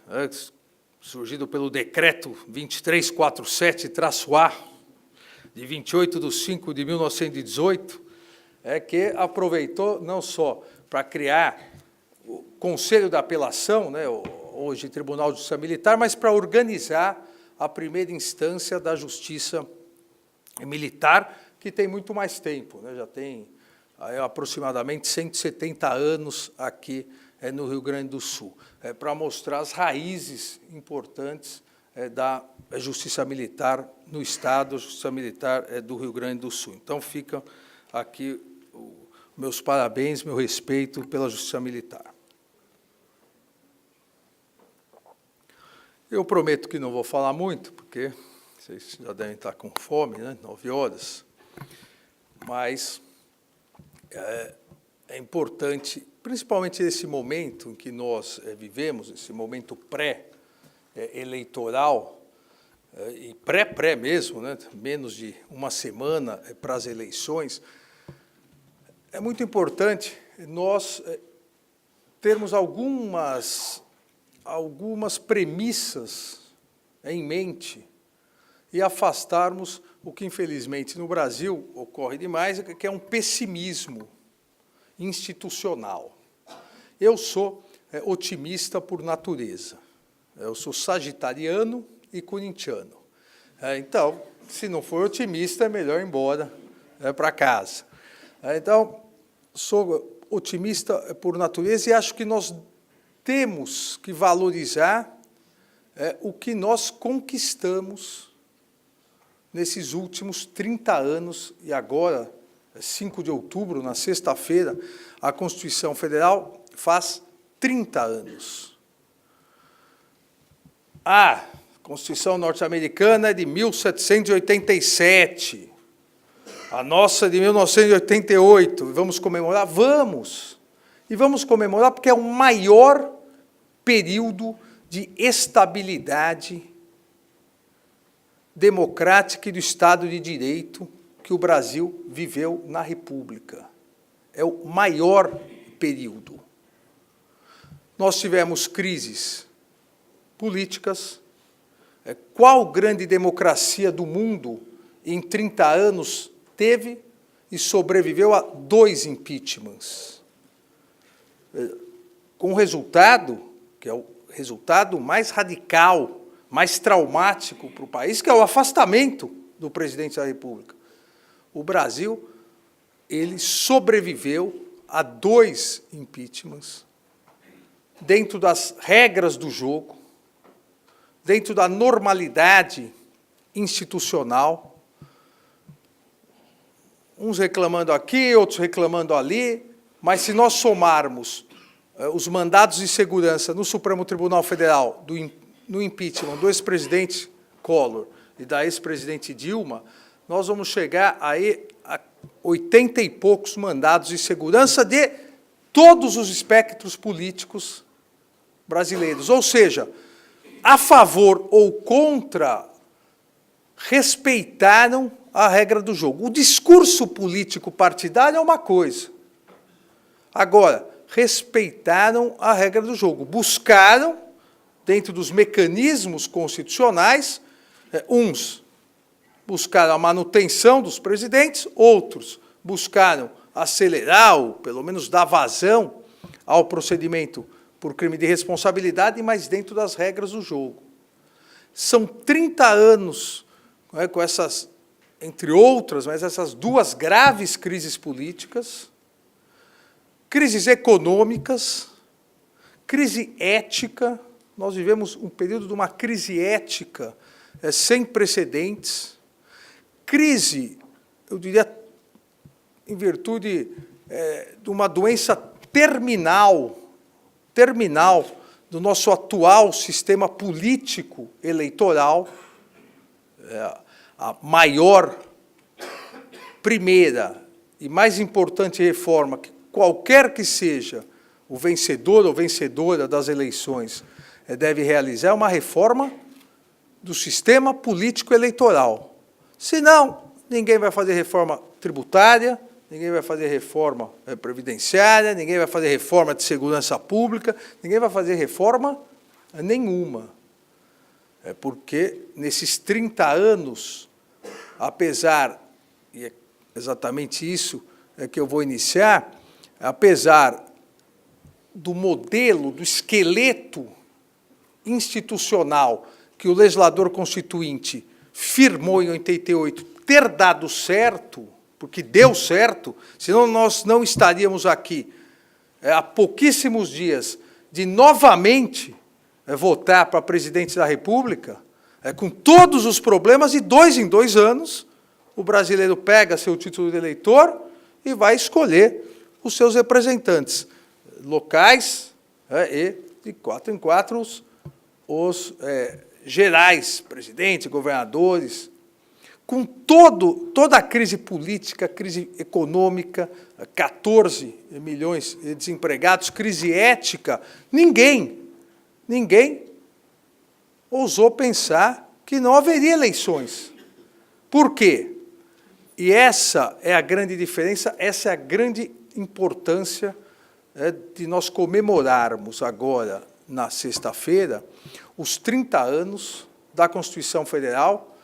surgido pelo decreto 2347-A, de 28/5/1918, que aproveitou não só para criar o Conselho da Apelação, hoje Tribunal de Justiça Militar, mas para organizar a primeira instância da Justiça Militar, que tem muito mais tempo, já tem aproximadamente 170 anos aqui no Rio Grande do Sul, para mostrar as raízes importantes da Justiça Militar no Estado, a Justiça Militar do Rio Grande do Sul. Então, ficam aqui meus parabéns, meu respeito pela Justiça Militar. Eu prometo que não vou falar muito, porque vocês já devem estar com fome, 9 horas, mas é importante, principalmente nesse momento em que nós vivemos, esse momento pré-eleitoral, e pré mesmo, menos de uma semana para as eleições, é muito importante nós termos algumas premissas em mente e afastarmos o que, infelizmente, no Brasil ocorre demais, que é um pessimismo institucional. Eu sou otimista por natureza. Eu sou sagitariano e corintiano. Então, se não for otimista, é melhor ir embora para casa. Então, sou otimista por natureza e acho que nós temos que valorizar o que nós conquistamos nesses últimos 30 anos, e agora, 5 de outubro, na sexta-feira, a Constituição Federal faz 30 anos. A Constituição norte-americana é de 1787, a nossa é de 1988. Vamos comemorar? Vamos! E vamos comemorar porque é o maior período de estabilidade democrática e do Estado de Direito que o Brasil viveu na República. É o maior período. Nós tivemos crises políticas. Qual grande democracia do mundo em 30 anos teve e sobreviveu a 2 impeachments? Com o resultado, que é o resultado mais radical, mais traumático para o país, que é o afastamento do presidente da República. O Brasil, ele sobreviveu a 2 impeachments, dentro das regras do jogo, dentro da normalidade institucional, uns reclamando aqui, outros reclamando ali, mas se nós somarmos os mandados de segurança no Supremo Tribunal Federal no impeachment do ex-presidente Collor e da ex-presidente Dilma, nós vamos chegar aí a 80 e poucos mandados de segurança de todos os espectros políticos brasileiros. Ou seja, a favor ou contra, respeitaram a regra do jogo. O discurso político partidário é uma coisa. Agora, respeitaram a regra do jogo. Buscaram, dentro dos mecanismos constitucionais, uns buscaram a manutenção dos presidentes, outros buscaram acelerar, ou pelo menos dar vazão ao procedimento por crime de responsabilidade, mas dentro das regras do jogo. São 30 anos com essas, entre outras, mas essas 2 graves crises políticas, crises econômicas, crise ética. Nós vivemos um período de uma crise ética sem precedentes, crise, eu diria, em virtude de uma doença terminal do nosso atual sistema político eleitoral, a maior, primeira e mais importante reforma, que qualquer que seja o vencedor ou vencedora das eleições, deve realizar é uma reforma do sistema político eleitoral. Senão, ninguém vai fazer reforma tributária, ninguém vai fazer reforma previdenciária, ninguém vai fazer reforma de segurança pública, ninguém vai fazer reforma nenhuma. Porque nesses 30 anos, apesar, e é exatamente isso que eu vou iniciar, apesar do modelo, do esqueleto institucional que o legislador constituinte firmou em 88 ter dado certo, porque deu certo, senão nós não estaríamos aqui há pouquíssimos dias de novamente votar para presidente da República, com todos os problemas, e 2 em 2 anos o brasileiro pega seu título de eleitor e vai escolher os seus representantes locais e, de 4 em 4, os gerais, presidentes, governadores, com toda a crise política, crise econômica, 14 milhões de desempregados, crise ética, ninguém ousou pensar que não haveria eleições. Por quê? E essa é a grande diferença, essa é a grande importância de nós comemorarmos agora, na sexta-feira, os 30 anos da Constituição Federal,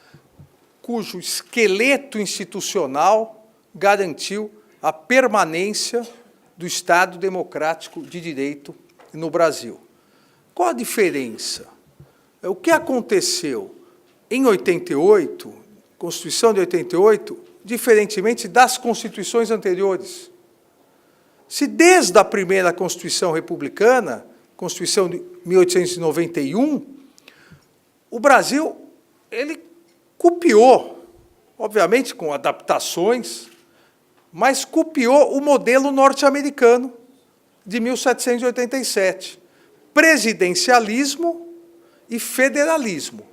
cujo esqueleto institucional garantiu a permanência do Estado democrático de direito no Brasil. Qual a diferença? O que aconteceu em 88, Constituição de 88, diferentemente das constituições anteriores? Se desde a primeira Constituição republicana, Constituição de 1891, o Brasil, ele copiou, obviamente com adaptações, mas copiou o modelo norte-americano de 1787, presidencialismo e federalismo.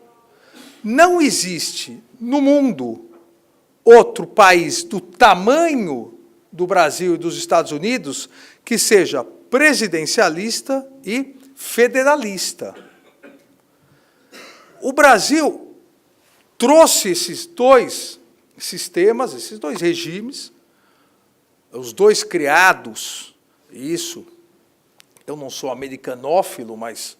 Não existe no mundo outro país do tamanho do Brasil e dos Estados Unidos que seja presidencialista e federalista. O Brasil trouxe esses 2 sistemas, esses 2 regimes, os 2 criados, isso, eu não sou americanófilo, mas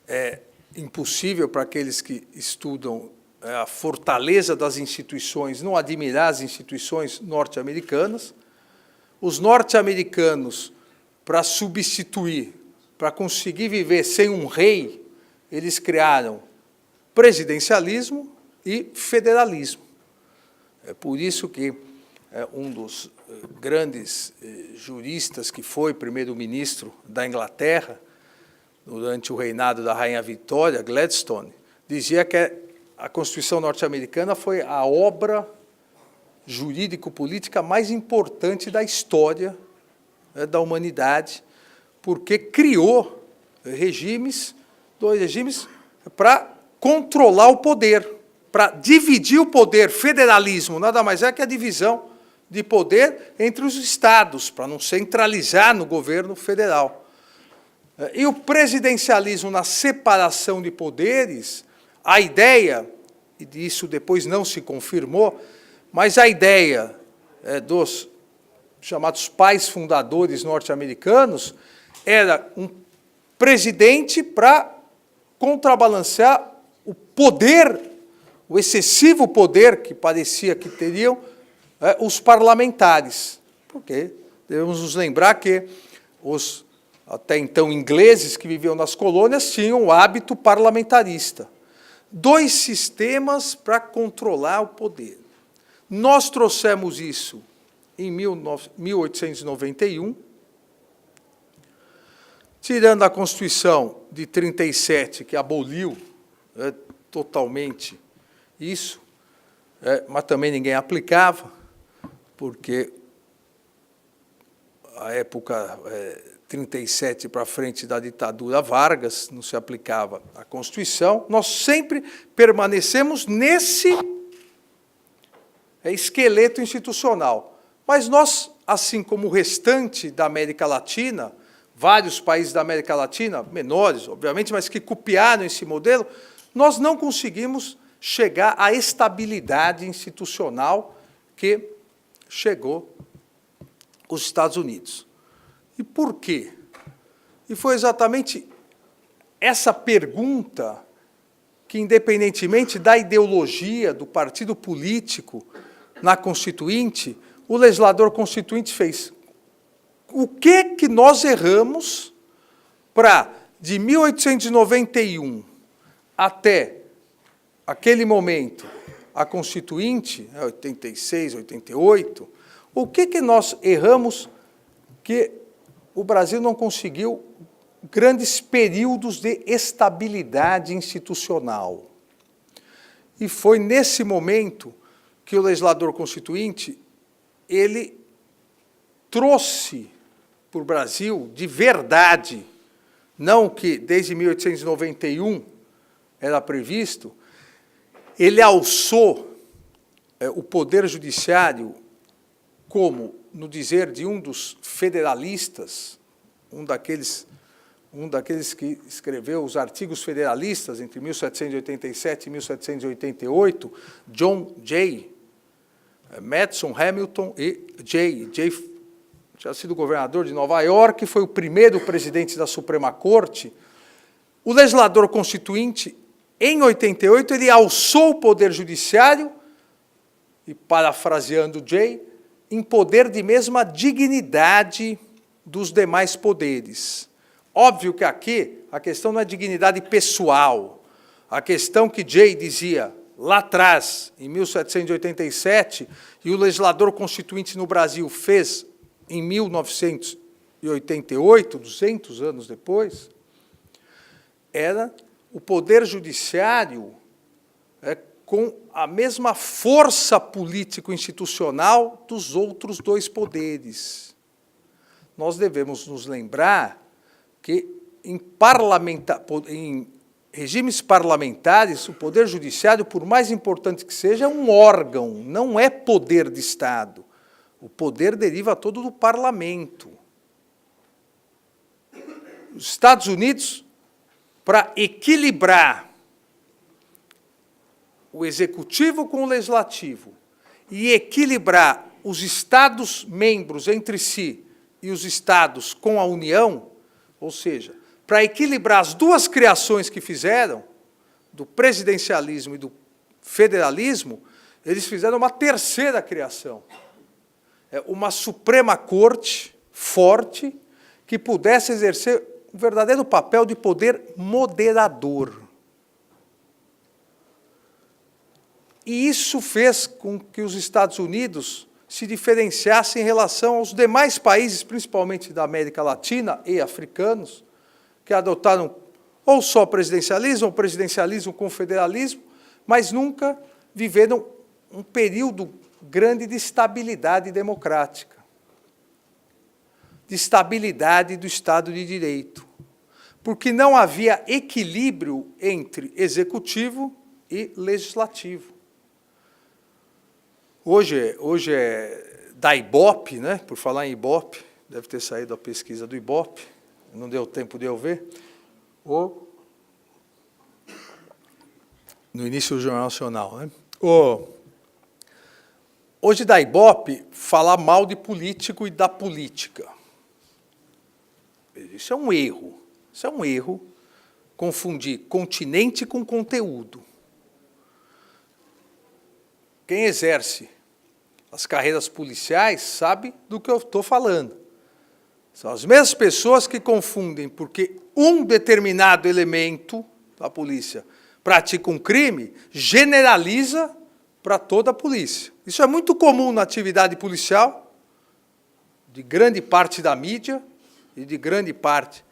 é impossível para aqueles que estudam a fortaleza das instituições não admirar as instituições norte-americanas. Os norte-americanos, para substituir, para conseguir viver sem um rei, eles criaram presidencialismo e federalismo. É por isso que um dos grandes juristas que foi primeiro-ministro da Inglaterra, durante o reinado da Rainha Vitória, Gladstone, dizia que a Constituição norte-americana foi a obra jurídico-política mais importante da história da humanidade, porque criou 2 regimes para controlar o poder, para dividir o poder. Federalismo nada mais é que a divisão de poder entre os estados, para não centralizar no governo federal. E o presidencialismo, na separação de poderes, a ideia, e disso depois não se confirmou, mas a ideia dos chamados pais fundadores norte-americanos era um presidente para contrabalancear o poder, o excessivo poder que parecia que teriam os parlamentares. Porque devemos nos lembrar que os até então ingleses que viviam nas colônias tinham o hábito parlamentarista. 2 sistemas para controlar o poder. Nós trouxemos isso em 1891, tirando a Constituição de 37, que aboliu totalmente isso, mas também ninguém aplicava, porque a época 37 para frente da ditadura Vargas, não se aplicava a Constituição. Nós sempre permanecemos nesse esqueleto institucional. Mas nós, assim como o restante da América Latina, vários países da América Latina, menores, obviamente, mas que copiaram esse modelo, nós não conseguimos chegar à estabilidade institucional que chegou os Estados Unidos. E por quê? E foi exatamente essa pergunta que, independentemente da ideologia do partido político na Constituinte, o legislador constituinte fez. O que nós erramos para, de 1891 até aquele momento, a Constituinte, 86, 88, o que nós erramos que o Brasil não conseguiu grandes períodos de estabilidade institucional? E foi nesse momento que o legislador constituinte, ele trouxe para o Brasil, de verdade, não que desde 1891 era previsto, ele alçou o Poder Judiciário como, no dizer de um dos federalistas, um daqueles que escreveu os artigos federalistas entre 1787 e 1788, John Jay, Madison, Hamilton e Jay. Jay tinha sido governador de Nova York, foi o primeiro presidente da Suprema Corte. O legislador constituinte, em 88, ele alçou o Poder Judiciário, e parafraseando Jay, em poder de mesma dignidade dos demais poderes. Óbvio que aqui a questão não é dignidade pessoal. A questão que Jay dizia lá atrás, em 1787, e o legislador constituinte no Brasil fez em 1988, 200 anos depois, era o Poder Judiciário com a mesma força político-institucional dos outros dois poderes. Nós devemos nos lembrar que, em regimes parlamentares, o Poder Judiciário, por mais importante que seja, é um órgão, não é poder de Estado. O poder deriva todo do parlamento. Os Estados Unidos, para equilibrar o executivo com o legislativo e equilibrar os Estados membros entre si e os Estados com a União, ou seja, para equilibrar as duas criações que fizeram, do presidencialismo e do federalismo, eles fizeram uma terceira criação. Uma Suprema Corte forte que pudesse exercer um verdadeiro papel de poder moderador. E isso fez com que os Estados Unidos se diferenciassem em relação aos demais países, principalmente da América Latina e africanos, que adotaram ou só presidencialismo, ou presidencialismo com federalismo, mas nunca viveram um período grande de estabilidade democrática, de estabilidade do Estado de Direito, porque não havia equilíbrio entre executivo e legislativo. Hoje é da Ibope, né? Por falar em Ibope, deve ter saído a pesquisa do Ibope, não deu tempo de eu ver, no início do Jornal Nacional, né? Hoje da Ibope falar mal de político e da política. Isso é um erro. Isso é um erro, confundir continente com conteúdo. Quem exerce as carreiras policiais sabe do que eu estou falando. São as mesmas pessoas que confundem porque um determinado elemento da polícia pratica um crime, generaliza para toda a polícia. Isso é muito comum na atividade policial, de grande parte da mídia e de grande parte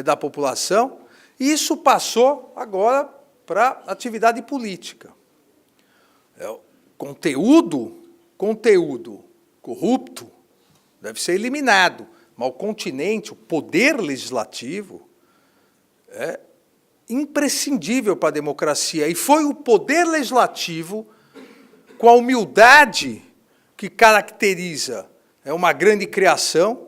da população, e isso passou agora para a atividade política. Conteúdo corrupto deve ser eliminado, mas o continente, o poder legislativo, é imprescindível para a democracia, e foi o poder legislativo, com a humildade que caracteriza uma grande criação,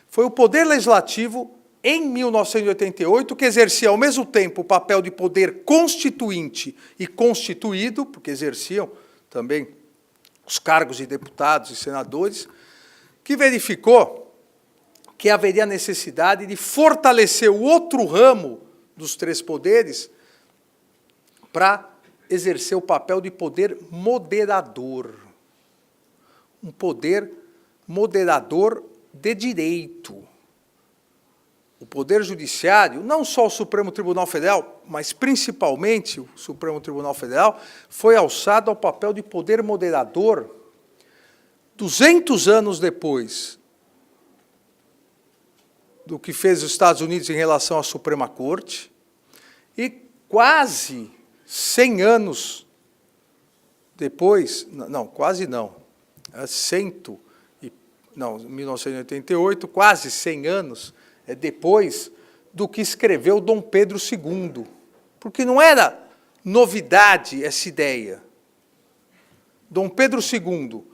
foi o Poder Legislativo em 1988, que exercia ao mesmo tempo o papel de poder constituinte e constituído, porque exerciam também os cargos de deputados e senadores, que verificou que haveria necessidade de fortalecer o outro ramo dos três poderes para exercer o papel de poder moderador. Um poder moderador de direito. O Poder Judiciário, não só o Supremo Tribunal Federal, mas principalmente o Supremo Tribunal Federal, foi alçado ao papel de poder moderador 200 anos depois do que fez os Estados Unidos em relação à Suprema Corte e quase 100 anos depois, não, quase não, 1988, quase 100 anos depois do que escreveu Dom Pedro II, porque não era novidade essa ideia. Dom Pedro II,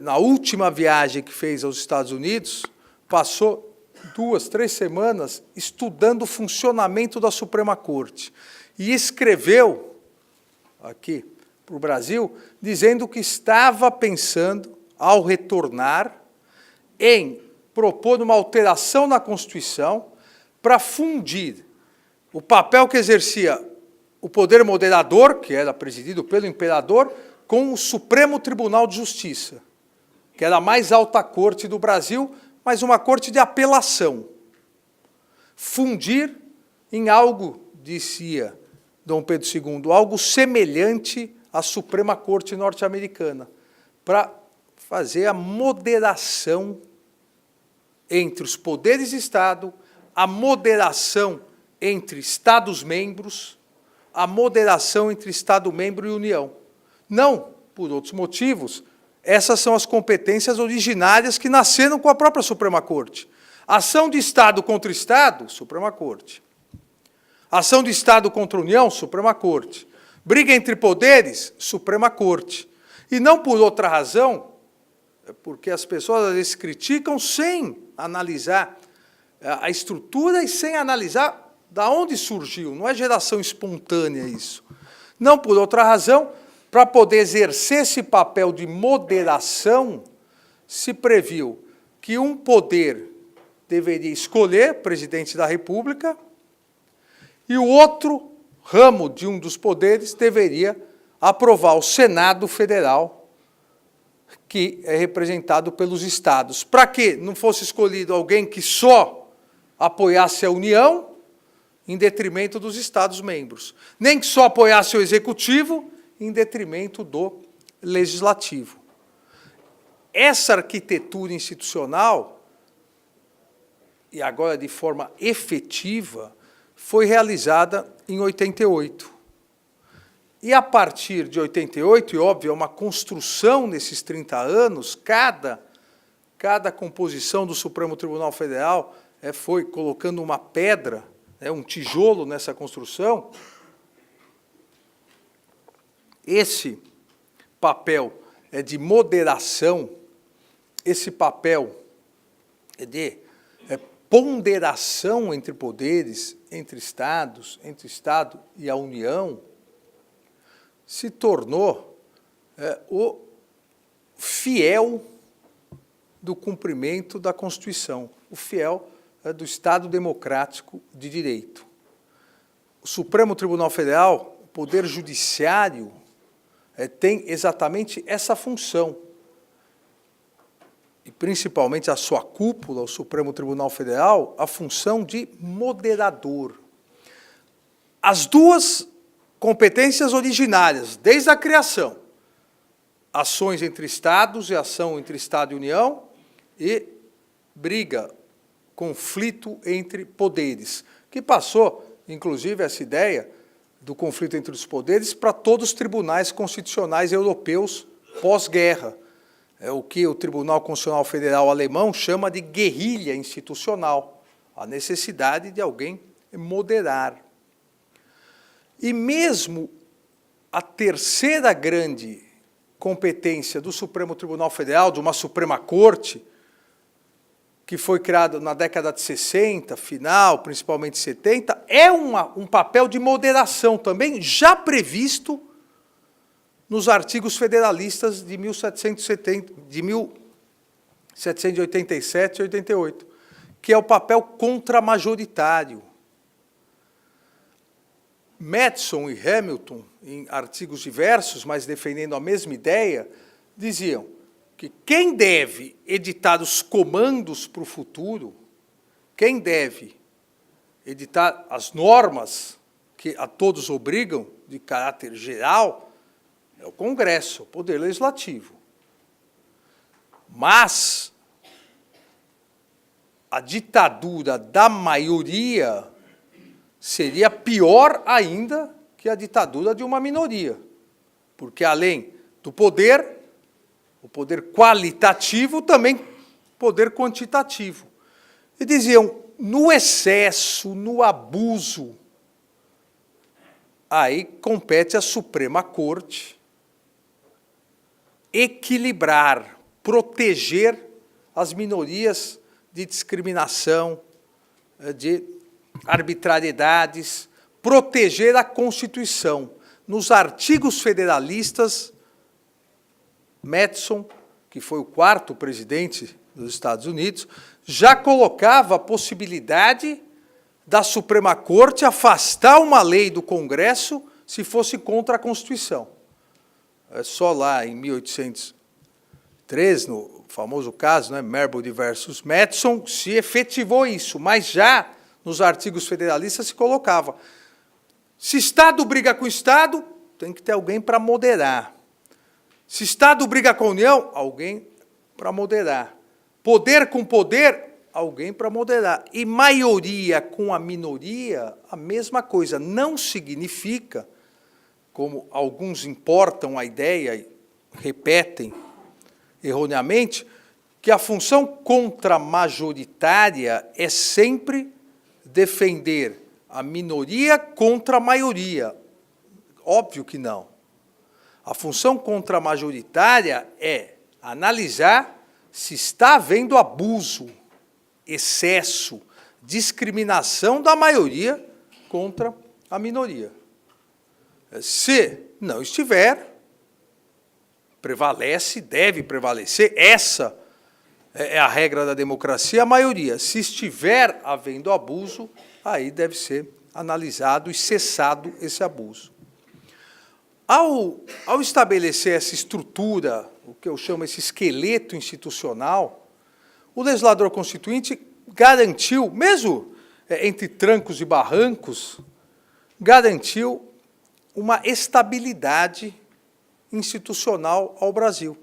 na última viagem que fez aos Estados Unidos, passou 2, 3 semanas estudando o funcionamento da Suprema Corte e escreveu aqui para o Brasil, dizendo que estava pensando, ao retornar, em propor uma alteração na Constituição para fundir o papel que exercia o poder moderador, que era presidido pelo imperador, com o Supremo Tribunal de Justiça, que era a mais alta corte do Brasil, mas uma corte de apelação. Fundir em algo, dizia Dom Pedro II, algo semelhante à Suprema Corte norte-americana, para fazer a moderação entre os poderes de Estado, a moderação entre Estados-membros, a moderação entre Estado-membro e União. Não por outros motivos. Essas são as competências originárias que nasceram com a própria Suprema Corte. Ação de Estado contra Estado, Suprema Corte. Ação de Estado contra a União, Suprema Corte. Briga entre poderes, Suprema Corte. E não por outra razão, porque as pessoas às vezes criticam sem analisar a estrutura e sem analisar de onde surgiu. Não é geração espontânea isso. Não por outra razão, para poder exercer esse papel de moderação, se previu que um poder deveria escolher presidente da República e o outro ramo de um dos poderes deveria aprovar o Senado Federal, que é representado pelos estados. Para que não fosse escolhido alguém que só apoiasse a União, em detrimento dos Estados-membros, nem que só apoiasse o Executivo, em detrimento do Legislativo. Essa arquitetura institucional, e agora de forma efetiva, foi realizada em 88. E a partir de 88, e óbvio, é uma construção nesses 30 anos, cada composição do Supremo Tribunal Federal foi colocando uma pedra, um tijolo nessa construção. Esse papel de moderação, esse papel de ponderação entre poderes, entre Estados, entre Estado e a União, se tornou o fiel do cumprimento da Constituição, o fiel do Estado democrático de direito. O Supremo Tribunal Federal, o Poder Judiciário, tem exatamente essa função, e principalmente a sua cúpula, o Supremo Tribunal Federal, a função de moderador. As duas competências originárias, desde a criação, ações entre Estados e ação entre Estado e União, e briga, conflito entre poderes, que passou, inclusive, essa ideia do conflito entre os poderes para todos os tribunais constitucionais europeus pós-guerra. É o que o Tribunal Constitucional Federal alemão chama de guerrilha institucional, a necessidade de alguém moderar. E mesmo a terceira grande competência do Supremo Tribunal Federal, de uma Suprema Corte, que foi criado na década de 60, final, principalmente 70, é um papel de moderação também, já previsto nos artigos federalistas de 1787 e 88, que é o papel contramajoritário. Madison e Hamilton, em artigos diversos, mas defendendo a mesma ideia, diziam que quem deve editar os comandos para o futuro, quem deve editar as normas que a todos obrigam, de caráter geral, é o Congresso, o Poder Legislativo. Mas a ditadura da maioria seria pior ainda que a ditadura de uma minoria, porque além do poder, o poder qualitativo, também poder quantitativo. E diziam, no excesso, no abuso, aí compete à Suprema Corte equilibrar, proteger as minorias de discriminação, de arbitrariedades, proteger a Constituição. Nos artigos federalistas, Madison, que foi o 4º presidente dos Estados Unidos, já colocava a possibilidade da Suprema Corte afastar uma lei do Congresso se fosse contra a Constituição. É só lá em 1803, no famoso caso, né, Marbury versus Madison, se efetivou isso, mas já nos artigos federalistas se colocava. Se Estado briga com Estado, tem que ter alguém para moderar. Se Estado briga com a União, alguém para moderar. Poder com poder, alguém para moderar. E maioria com a minoria, a mesma coisa. Não significa, como alguns importam a ideia e repetem erroneamente, que a função contramajoritária é sempre defender a minoria contra a maioria. Óbvio que não. A função contramajoritária é analisar se está havendo abuso, excesso, discriminação da maioria contra a minoria. Se não estiver, prevalece, deve prevalecer, essa é a regra da democracia, a maioria. Se estiver havendo abuso, aí deve ser analisado e cessado esse abuso. Ao estabelecer essa estrutura, o que eu chamo esse esqueleto institucional, o legislador constituinte garantiu, mesmo entre trancos e barrancos, garantiu uma estabilidade institucional ao Brasil.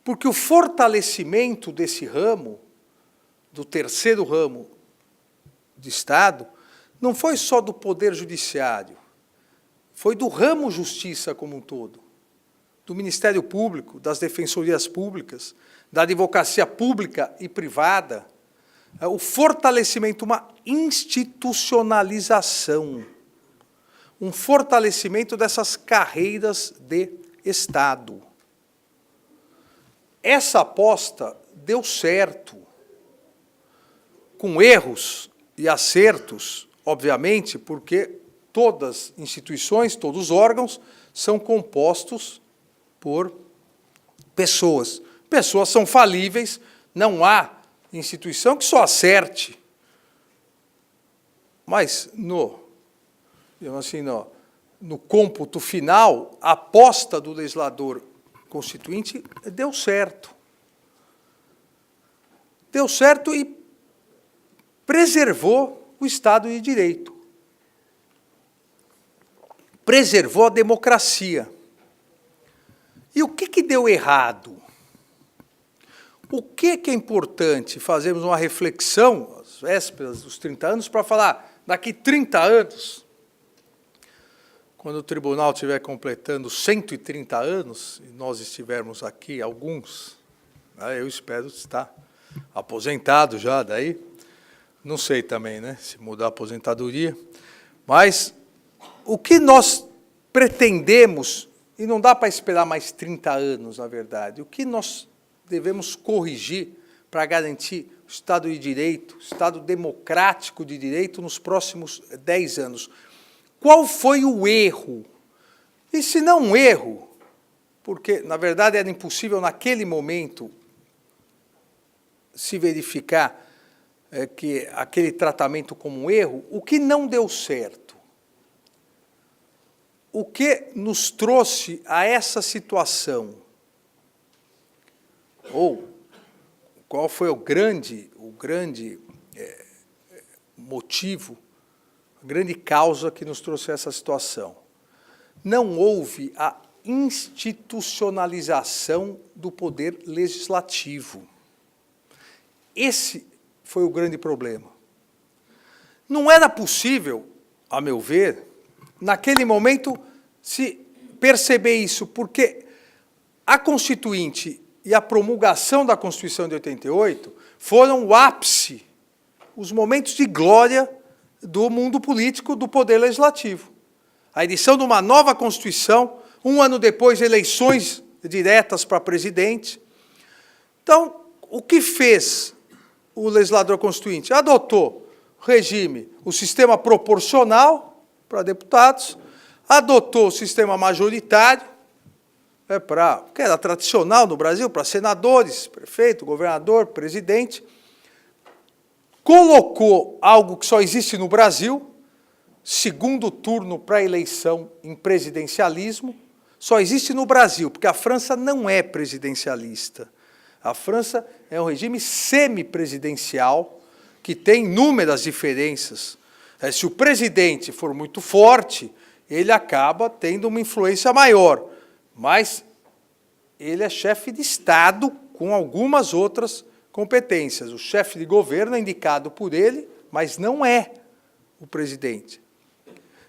Porque o fortalecimento desse ramo, do terceiro ramo de Estado, não foi só do Poder Judiciário, foi do ramo Justiça como um todo, do Ministério Público, das Defensorias Públicas, da Advocacia Pública e Privada, o fortalecimento, uma institucionalização, um fortalecimento dessas carreiras de Estado. Essa aposta deu certo, com erros e acertos, obviamente, porque todas as instituições, todos os órgãos são compostos por pessoas. Pessoas são falíveis, não há instituição que só acerte. Mas digamos assim, no cômputo final, a aposta do legislador constituinte deu certo. Deu certo e preservou o Estado de Direito. Preservou a democracia. E o que deu errado? O que é importante fazermos uma reflexão, às vésperas dos 30 anos, para falar, daqui 30 anos, quando o tribunal estiver completando 130 anos, e nós estivermos aqui, alguns, eu espero estar aposentado já daí, não sei também, né, se mudar a aposentadoria, mas o que nós pretendemos, e não dá para esperar mais 30 anos, na verdade, o que nós devemos corrigir para garantir o Estado de Direito, o Estado democrático de direito nos próximos 10 anos. Qual foi o erro? E se não um erro, porque, na verdade, era impossível, naquele momento, se verificar que aquele tratamento como um erro, o que não deu certo? O que nos trouxe a essa situação? Ou qual foi o grande motivo, a grande causa que nos trouxe a essa situação? Não houve a institucionalização do poder legislativo. Esse foi o grande problema. Não era possível, a meu ver, naquele momento, se perceber isso, porque a Constituinte e a promulgação da Constituição de 88 foram o ápice, os momentos de glória do mundo político, do poder legislativo. A edição de uma nova Constituição, um ano depois, eleições diretas para presidente. Então, o que fez o legislador constituinte? Adotou o regime, o sistema proporcional para deputados, adotou o sistema majoritário, que era tradicional no Brasil, para senadores, prefeito, governador, presidente, colocou algo que só existe no Brasil, segundo turno para eleição em presidencialismo, só existe no Brasil, porque a França não é presidencialista. A França é um regime semipresidencial, que tem inúmeras diferenças. Se o presidente for muito forte, ele acaba tendo uma influência maior, mas ele é chefe de Estado com algumas outras competências. O chefe de governo é indicado por ele, mas não é o presidente.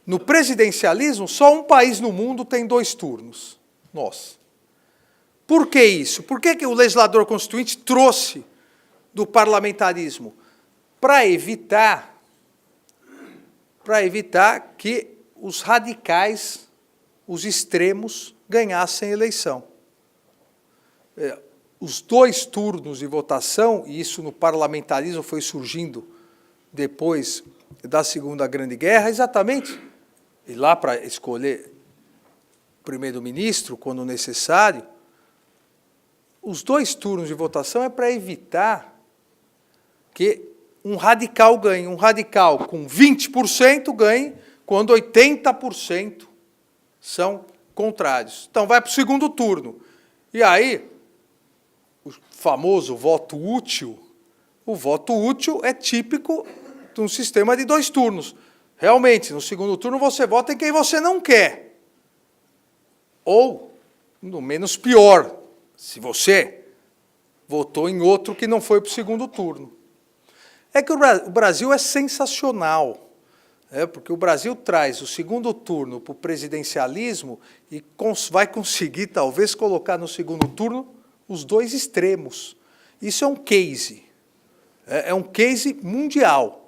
No presidencialismo, só um país no mundo tem 2 turnos, nós. Por que isso? Por que o legislador constituinte trouxe do parlamentarismo? Para evitar que os radicais, os extremos, ganhassem a eleição. Os 2 turnos de votação, e isso no parlamentarismo foi surgindo depois da Segunda Grande Guerra, exatamente, e lá para escolher primeiro-ministro, quando necessário, os 2 turnos de votação é para evitar que um radical ganhe. Um radical com 20% ganhe, quando 80% são contrários. Então, vai para o segundo turno. E aí, o famoso voto útil, o voto útil é típico de um sistema de 2 turnos. Realmente, no segundo turno, você vota em quem você não quer. Ou, no menos pior, se você votou em outro que não foi para o segundo turno. É que o Brasil é sensacional, porque o Brasil traz o segundo turno para o presidencialismo e vai conseguir, talvez, colocar no segundo turno os 2 extremos. Isso é um case, é um case mundial.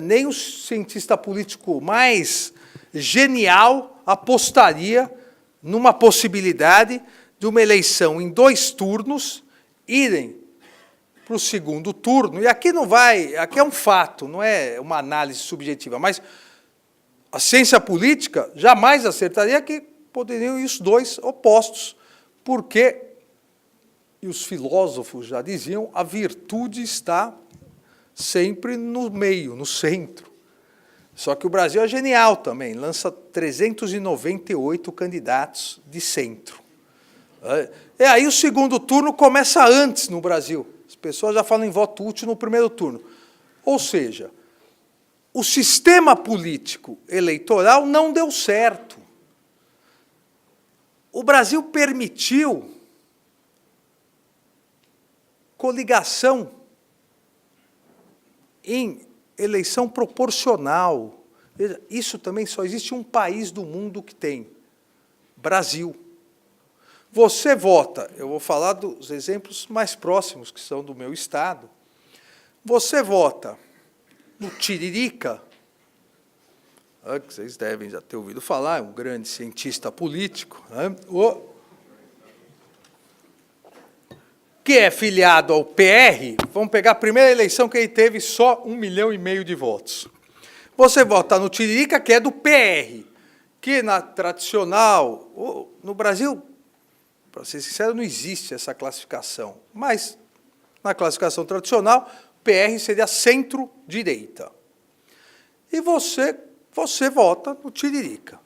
Nem o cientista político mais genial apostaria numa possibilidade de uma eleição em 2 turnos irem para o segundo turno. E aqui não vai, aqui é um fato, não é uma análise subjetiva, mas a ciência política jamais acertaria que poderiam ir os 2 opostos, porque, e os filósofos já diziam, a virtude está sempre no meio, no centro. Só que o Brasil é genial também, lança 398 candidatos de centro. E aí o segundo turno começa antes no Brasil. As pessoas já falam em voto útil no primeiro turno. Ou seja, o sistema político eleitoral não deu certo. O Brasil permitiu coligação em eleição proporcional. Isso também só existe um país do mundo que tem: Brasil. Você vota, eu vou falar dos exemplos mais próximos, que são do meu estado. Você vota no Tiririca, que vocês devem já ter ouvido falar, é um grande cientista político, né? que é filiado ao PR, vamos pegar a primeira eleição que ele teve só 1,5 milhão de votos. Você vota no Tiririca, que é do PR, que na tradicional, no Brasil, para ser sincero, não existe essa classificação, mas na classificação tradicional, PR seria centro-direita. E você vota no Tiririca.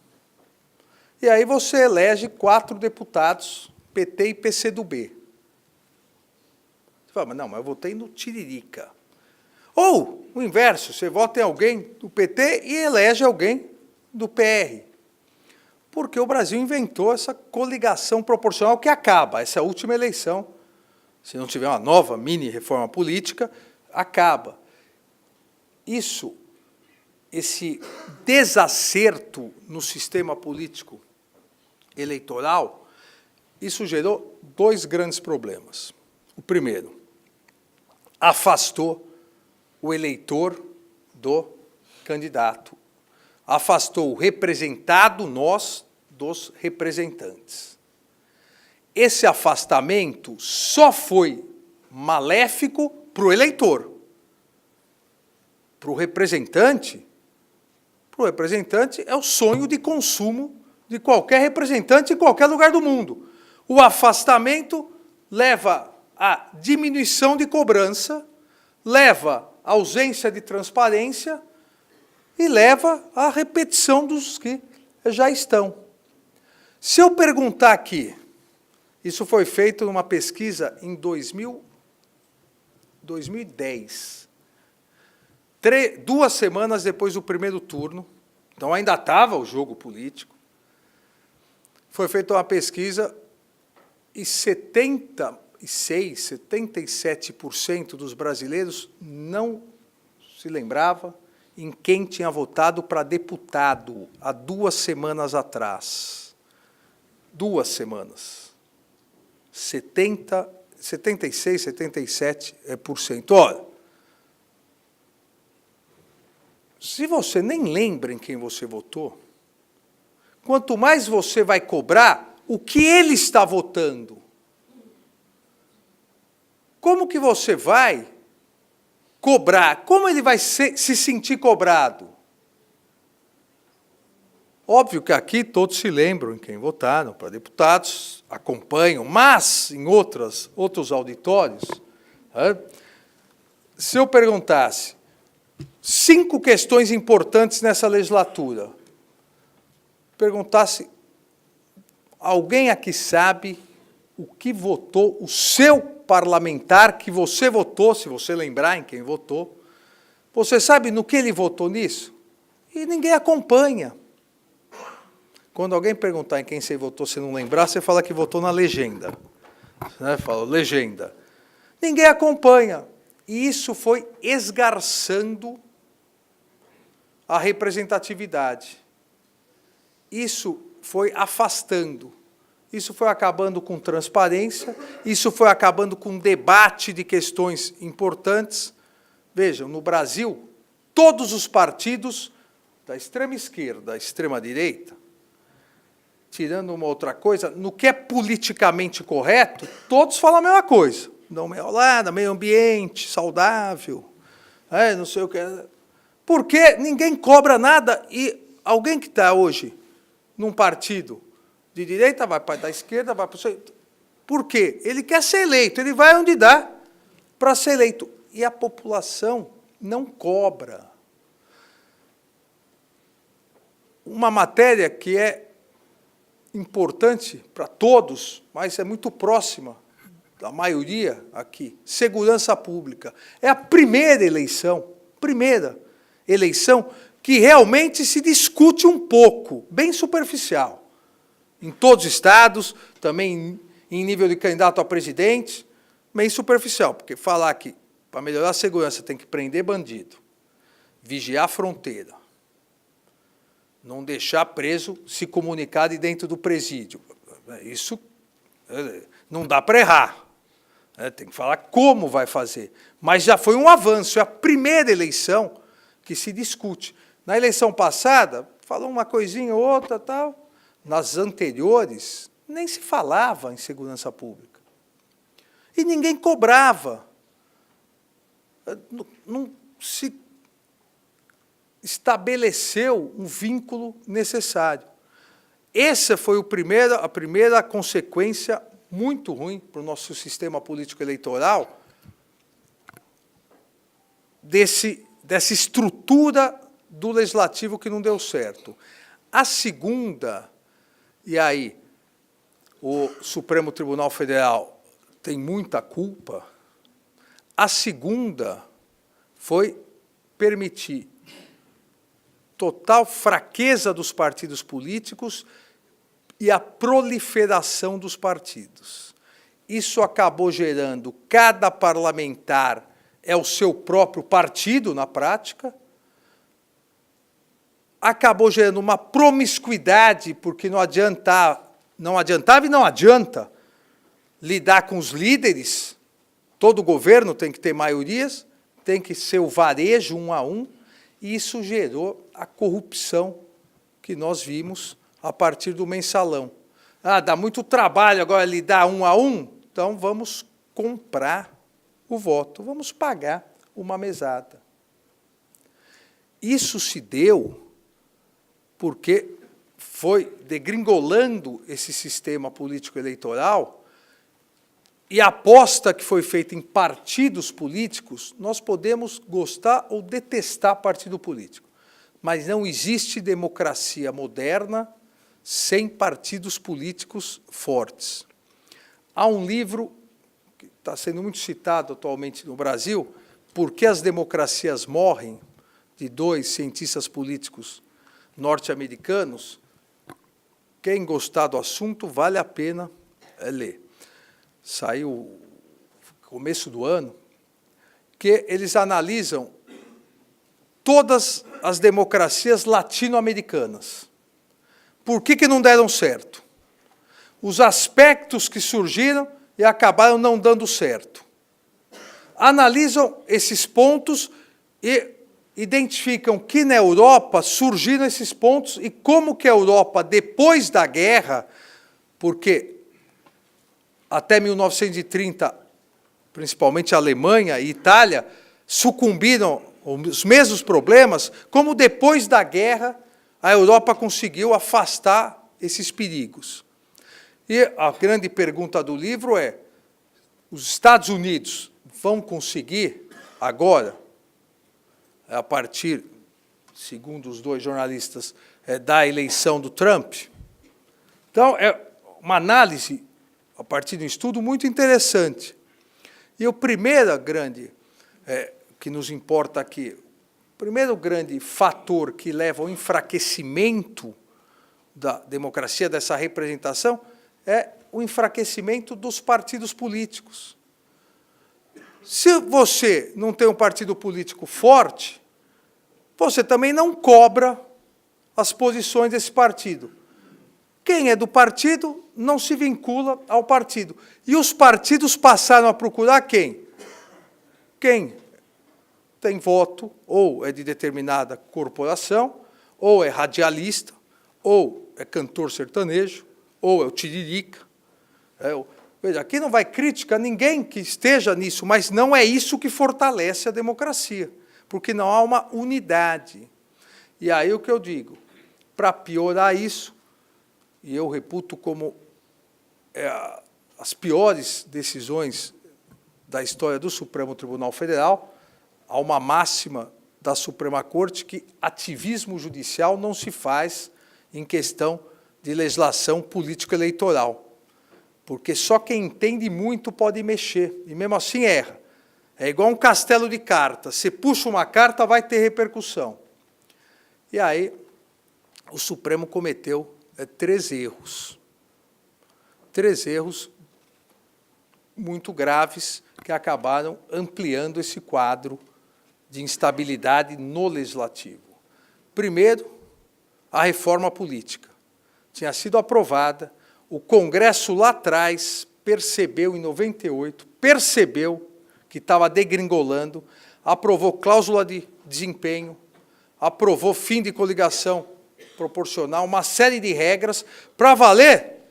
E aí você elege 4 deputados, PT e PCdoB. Você fala, mas eu votei no Tiririca. Ou, o inverso, você vota em alguém do PT e elege alguém do PR. Porque o Brasil inventou essa coligação proporcional que acaba, essa é a última eleição. Se não tiver uma nova mini-reforma política, acaba. Esse desacerto no sistema político eleitoral, isso gerou 2 grandes problemas. O primeiro, afastou o eleitor do candidato, afastou o representado, nós, dos representantes. Esse afastamento só foi maléfico para o eleitor. Para o representante é o sonho de consumo de qualquer representante em qualquer lugar do mundo. O afastamento leva à diminuição de cobrança, leva à ausência de transparência e leva à repetição dos que já estão. Se eu perguntar aqui, isso foi feito numa pesquisa em 2010, 2 semanas depois do primeiro turno, então ainda estava o jogo político, foi feita uma pesquisa e 77% dos brasileiros não se lembrava em quem tinha votado para deputado há 2 semanas atrás. 2 semanas. 76%, 77%. Olha, se você nem lembra em quem você votou, quanto mais você vai cobrar o que ele está votando, como que você vai cobrar? Como ele vai se sentir cobrado? Óbvio que aqui todos se lembram em quem votaram para deputados, acompanham, mas em outros auditórios, se eu perguntasse 5 questões importantes nessa legislatura, perguntasse, alguém aqui sabe o que votou o seu parlamentar que você votou, se você lembrar em quem votou, você sabe no que ele votou nisso? E ninguém acompanha. Quando alguém perguntar em quem você votou, se não lembrar, você fala que votou na legenda. Fala, legenda. Ninguém acompanha. E isso foi esgarçando a representatividade. Isso foi afastando. Isso foi acabando com transparência, isso foi acabando com debate de questões importantes. Vejam, no Brasil, todos os partidos, da extrema esquerda, da extrema direita, tirando uma outra coisa, no que é politicamente correto, todos falam a mesma coisa. Dão meia olhada, meio ambiente, saudável, não sei o que. Porque ninguém cobra nada e alguém que está hoje num partido de direita vai para da esquerda, vai para o centro. Por quê? Ele quer ser eleito, ele vai onde dá para ser eleito. E a população não cobra. Uma matéria que é importante para todos, mas é muito próxima da maioria aqui, segurança pública. É a primeira eleição que realmente se discute um pouco, bem superficial. Em todos os estados, também em nível de candidato a presidente, bem superficial, porque falar que para melhorar a segurança tem que prender bandido, vigiar a fronteira, não deixar preso se comunicar de dentro do presídio. Isso não dá para errar. Tem que falar como vai fazer. Mas já foi um avanço, é a primeira eleição que se discute. Na eleição passada, falou uma coisinha ou outra, tal. Nas anteriores, nem se falava em segurança pública. E ninguém cobrava. Não se estabeleceu um vínculo necessário. Essa foi a primeira consequência muito ruim para o nosso sistema político eleitoral, dessa estrutura do legislativo que não deu certo. A segunda, e aí o Supremo Tribunal Federal tem muita culpa, a segunda foi permitir total fraqueza dos partidos políticos e a proliferação dos partidos. Isso acabou gerando, cada parlamentar é o seu próprio partido, na prática, acabou gerando uma promiscuidade, porque não adiantava e não adianta lidar com os líderes. Todo governo tem que ter maiorias, tem que ser o varejo um a um, e isso gerou a corrupção que nós vimos a partir do mensalão. Ah, dá muito trabalho agora lidar um a um, então vamos comprar o voto, vamos pagar uma mesada. Isso se deu porque foi degringolando esse sistema político eleitoral, e a aposta que foi feita em partidos políticos, nós podemos gostar ou detestar partido político, mas não existe democracia moderna sem partidos políticos fortes. Há um livro que está sendo muito citado atualmente no Brasil, Por que as Democracias Morrem?, de 2 cientistas políticos norte-americanos. Quem gostar do assunto, vale a pena ler. Saiu no começo do ano, que eles analisam todas as democracias latino-americanas. Por que não deram certo? Os aspectos que surgiram e acabaram não dando certo. Analisam esses pontos e identificam que na Europa surgiram esses pontos e como que a Europa, depois da guerra, porque até 1930, principalmente a Alemanha e Itália, sucumbiram aos mesmos problemas, como depois da guerra a Europa conseguiu afastar esses perigos. E a grande pergunta do livro é: os Estados Unidos vão conseguir agora, a partir, segundo os 2 jornalistas, da eleição do Trump? Então, é uma análise, a partir de um estudo muito interessante. E o primeiro grande, que nos importa aqui, o primeiro grande fator que leva ao enfraquecimento da democracia, dessa representação, é o enfraquecimento dos partidos políticos. Se você não tem um partido político forte, você também não cobra as posições desse partido. Quem é do partido não se vincula ao partido. E os partidos passaram a procurar quem? Quem tem voto, ou é de determinada corporação, ou é radialista, ou é cantor sertanejo, ou é o tiririca. Veja, aqui não vai crítica a ninguém que esteja nisso, mas não é isso que fortalece a democracia, porque não há uma unidade. E aí o que eu digo, para piorar isso, e eu reputo como as piores decisões da história do Supremo Tribunal Federal, há uma máxima da Suprema Corte que ativismo judicial não se faz em questão de legislação político-eleitoral, porque só quem entende muito pode mexer, e mesmo assim erra. É igual um castelo de cartas, você puxa uma carta, vai ter repercussão. E aí o Supremo cometeu 3 erros. 3 erros muito graves que acabaram ampliando esse quadro de instabilidade no legislativo. Primeiro, a reforma política. Tinha sido aprovada, o Congresso lá atrás percebeu, em 98, percebeu que estava degringolando, aprovou cláusula de desempenho, aprovou fim de coligação proporcional, uma série de regras para valer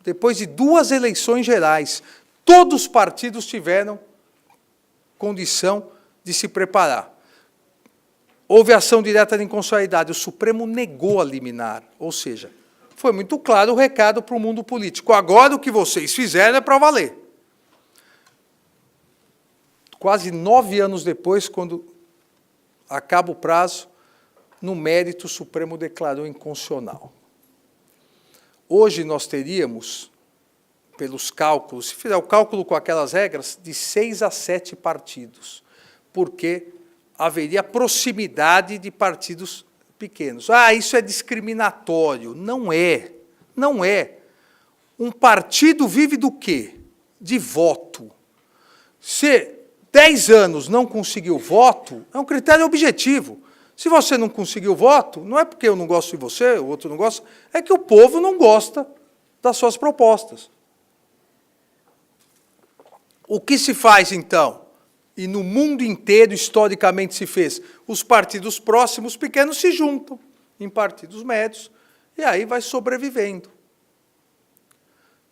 depois de 2 eleições gerais. todos os partidos tiveram condição de se preparar. Houve ação direta de inconstitucionalidade, o Supremo negou a liminar, ou seja, foi muito claro o recado para o mundo político. Agora o que vocês fizeram é para valer. Quase 9 anos depois, quando acaba o prazo, no mérito, o Supremo declarou inconstitucional. Hoje nós teríamos, pelos cálculos, se fizer o cálculo com aquelas regras, de 6 a 7 partidos, porque haveria proximidade de partidos pequenos. Ah, isso é discriminatório. Não é. Não é. Um partido vive do quê? De voto. Se 10 anos não conseguiu voto, é um critério objetivo. Se você não conseguiu voto, não é porque eu não gosto de você, o outro não gosta, é que o povo não gosta das suas propostas. O que se faz, então? E no mundo inteiro, historicamente, se fez. Os partidos próximos, pequenos, se juntam em partidos médios, e aí vai sobrevivendo.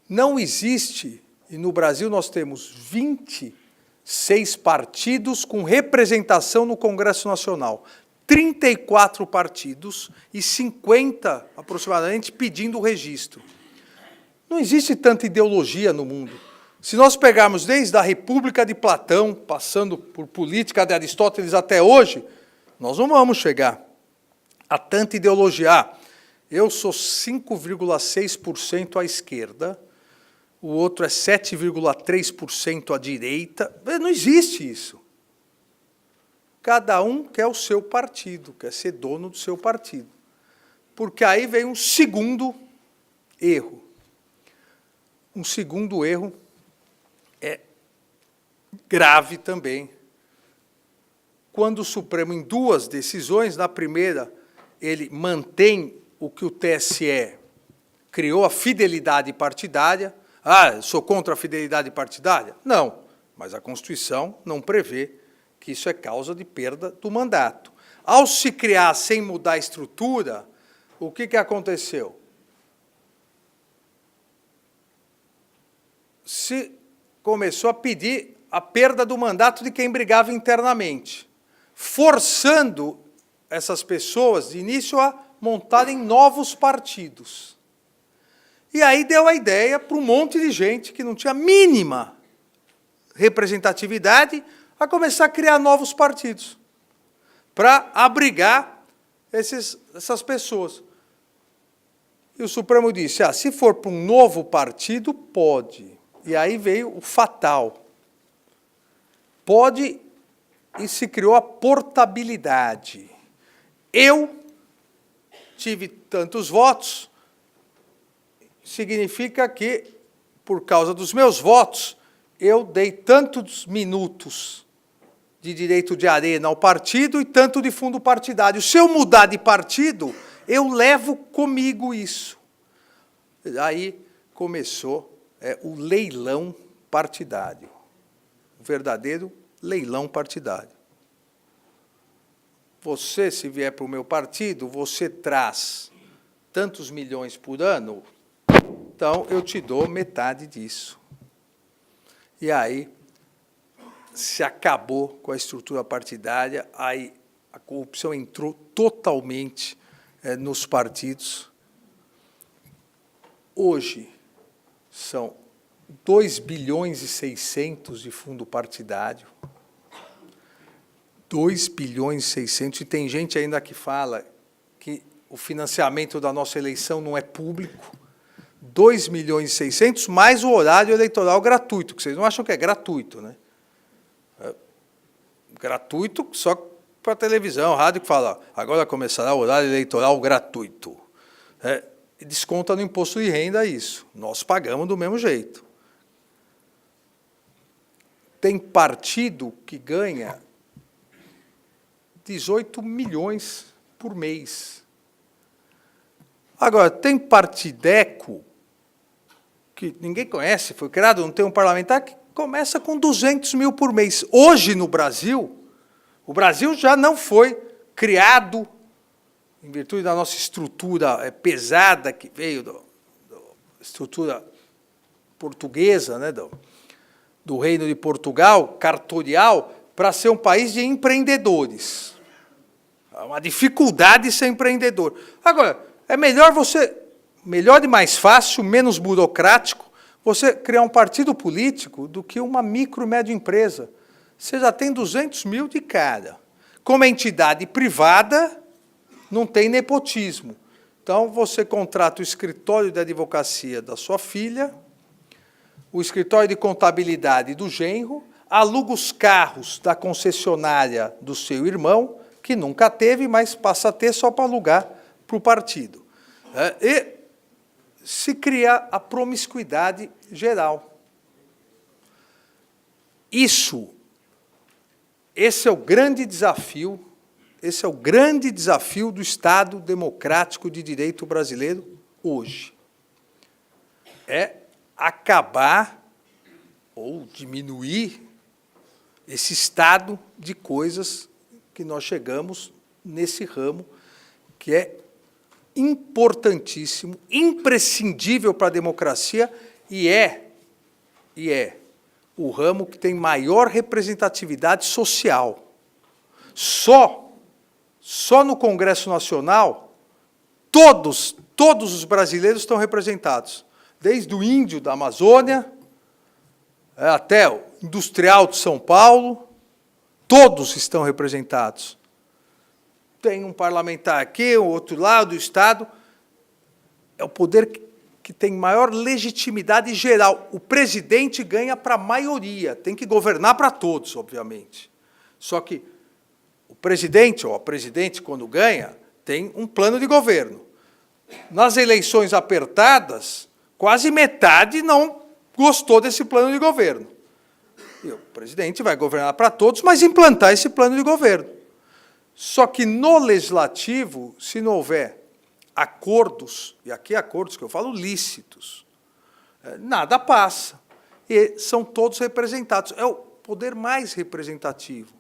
Não existe, e no Brasil nós temos 26 partidos com representação no Congresso Nacional. 34 partidos e 50, aproximadamente, pedindo o registro. Não existe tanta ideologia no mundo. Se nós pegarmos desde a República de Platão, passando por política de Aristóteles até hoje, nós não vamos chegar a tanta ideologia. Ah, eu sou 5,6% à esquerda, o outro é 7,3% à direita. Não existe isso. Cada um quer o seu partido, quer ser dono do seu partido. Porque aí vem um segundo erro. Um segundo erro é grave também. Quando o Supremo, em 2 decisões, na primeira, ele mantém o que o TSE criou, a fidelidade partidária. Ah, eu sou contra a fidelidade partidária? Não, mas a Constituição não prevê que isso é causa de perda do mandato. Ao se criar sem mudar a estrutura, o que aconteceu? Se começou a pedir a perda do mandato de quem brigava internamente, forçando essas pessoas, de início, a montarem novos partidos. E aí deu a ideia para um monte de gente que não tinha a mínima representatividade a começar a criar novos partidos para abrigar essas pessoas. E o Supremo disse, se for para um novo partido, pode. E aí veio o fatal. Pode, e se criou a portabilidade. Eu tive tantos votos, significa que, por causa dos meus votos, eu dei tantos minutos de direito de arena ao partido e tanto de fundo partidário. Se eu mudar de partido, eu levo comigo isso. Aí começou o leilão partidário, o verdadeiro leilão partidário. Você, se vier para o meu partido, você traz tantos milhões por ano, então eu te dou metade disso. E aí se acabou com a estrutura partidária, aí a corrupção entrou totalmente nos partidos. Hoje são 2 bilhões e 600 de fundo partidário. 2 bilhões e 600, e tem gente ainda que fala que o financiamento da nossa eleição não é público. 2 milhões e 600, mais o horário eleitoral gratuito, que vocês não acham que é gratuito, né? Gratuito só para a televisão, rádio que fala, agora começará o horário eleitoral gratuito. E desconta no imposto de renda isso. Nós pagamos do mesmo jeito. Tem partido que ganha 18 milhões por mês. Agora, tem partideco, que ninguém conhece, foi criado, não tem um parlamentar, que começa com 200 mil por mês. Hoje, no Brasil, o Brasil já não foi criado, em virtude da nossa estrutura pesada, que veio da estrutura portuguesa, né, do Reino de Portugal, cartorial, para ser um país de empreendedores. É uma dificuldade ser empreendedor. Agora, é melhor e mais fácil, menos burocrático, você criar um partido político do que uma micro e média empresa. Você já tem 200 mil de cara. Como entidade privada, não tem nepotismo. Então, você contrata o escritório de advocacia da sua filha, o escritório de contabilidade do genro, aluga os carros da concessionária do seu irmão, que nunca teve, mas passa a ter só para alugar para o partido. E se cria a promiscuidade geral. Esse é o grande desafio, do Estado democrático de direito brasileiro hoje. É acabar ou diminuir esse estado de coisas que nós chegamos nesse ramo, que é importantíssimo, imprescindível para a democracia e é o ramo que tem maior representatividade social. Só no Congresso Nacional, todos os brasileiros estão representados, desde o índio da Amazônia até o industrial de São Paulo, todos estão representados. Tem um parlamentar aqui, o outro lado do Estado. É o poder que tem maior legitimidade geral. O presidente ganha para a maioria, tem que governar para todos, obviamente. Só que o presidente, ou a presidente, quando ganha, tem um plano de governo. Nas eleições apertadas, quase metade não gostou desse plano de governo. E o presidente vai governar para todos, mas implantar esse plano de governo. Só que no legislativo, se não houver acordos, e aqui acordos que eu falo lícitos, nada passa. E são todos representados. É o poder mais representativo.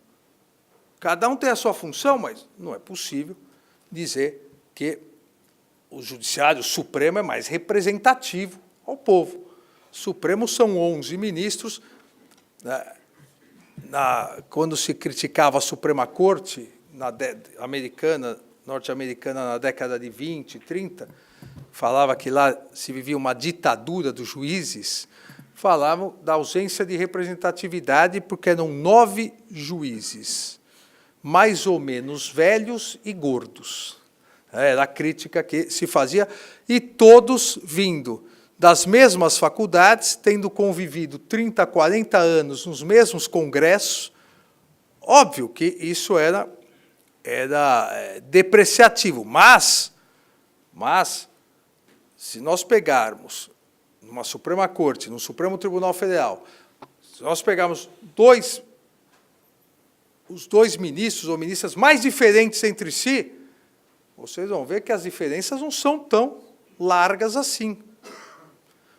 Cada um tem a sua função, mas não é possível dizer que o Judiciário Supremo é mais representativo ao povo. Supremo são 11 ministros. Quando se criticava a Suprema Corte norte-americana na década de 20, 30, falava que lá se vivia uma ditadura dos juízes, falavam da ausência de representatividade porque eram 9 juízes, mais ou menos velhos e gordos. Era a crítica que se fazia, e todos vindo das mesmas faculdades, tendo convivido 30, 40 anos nos mesmos congressos. Óbvio que isso era depreciativo, mas se nós pegarmos numa Suprema Corte, no Supremo Tribunal Federal, se nós pegarmos os dois ministros ou ministras mais diferentes entre si, vocês vão ver que as diferenças não são tão largas assim.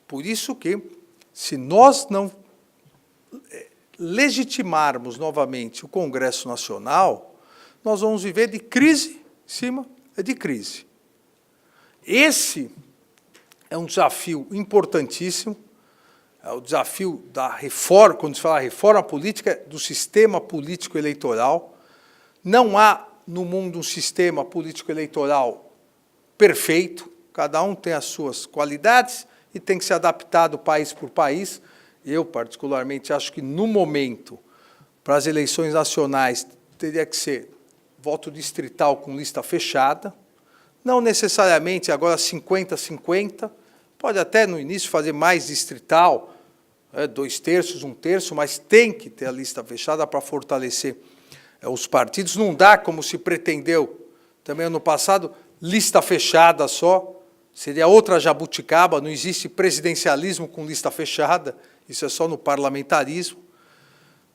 Por isso que, se nós não legitimarmos novamente o Congresso Nacional, nós vamos viver de crise em cima de crise. Esse é um desafio importantíssimo, é o desafio da reforma, quando se fala reforma política, do sistema político eleitoral. Não há no mundo um sistema político eleitoral perfeito, cada um tem as suas qualidades e tem que ser adaptado país por país. Eu, particularmente, acho que, no momento, para as eleições nacionais, teria que ser voto distrital com lista fechada, não necessariamente agora 50-50, pode até, no início, fazer mais distrital, 2/3, 1/3, mas tem que ter a lista fechada para fortalecer os partidos. Não dá, como se pretendeu também ano passado, lista fechada só, seria outra jabuticaba, não existe presidencialismo com lista fechada, isso é só no parlamentarismo,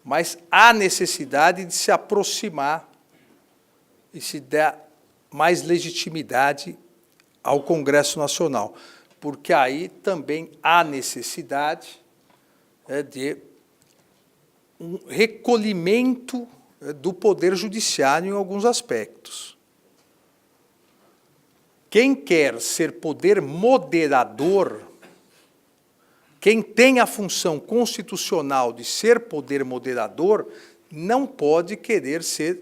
mas há necessidade de se aproximar e se dar mais legitimidade ao Congresso Nacional, porque aí também há necessidade de um recolhimento do Poder Judiciário em alguns aspectos. Quem quer ser poder moderador, quem tem a função constitucional de ser poder moderador não pode querer ser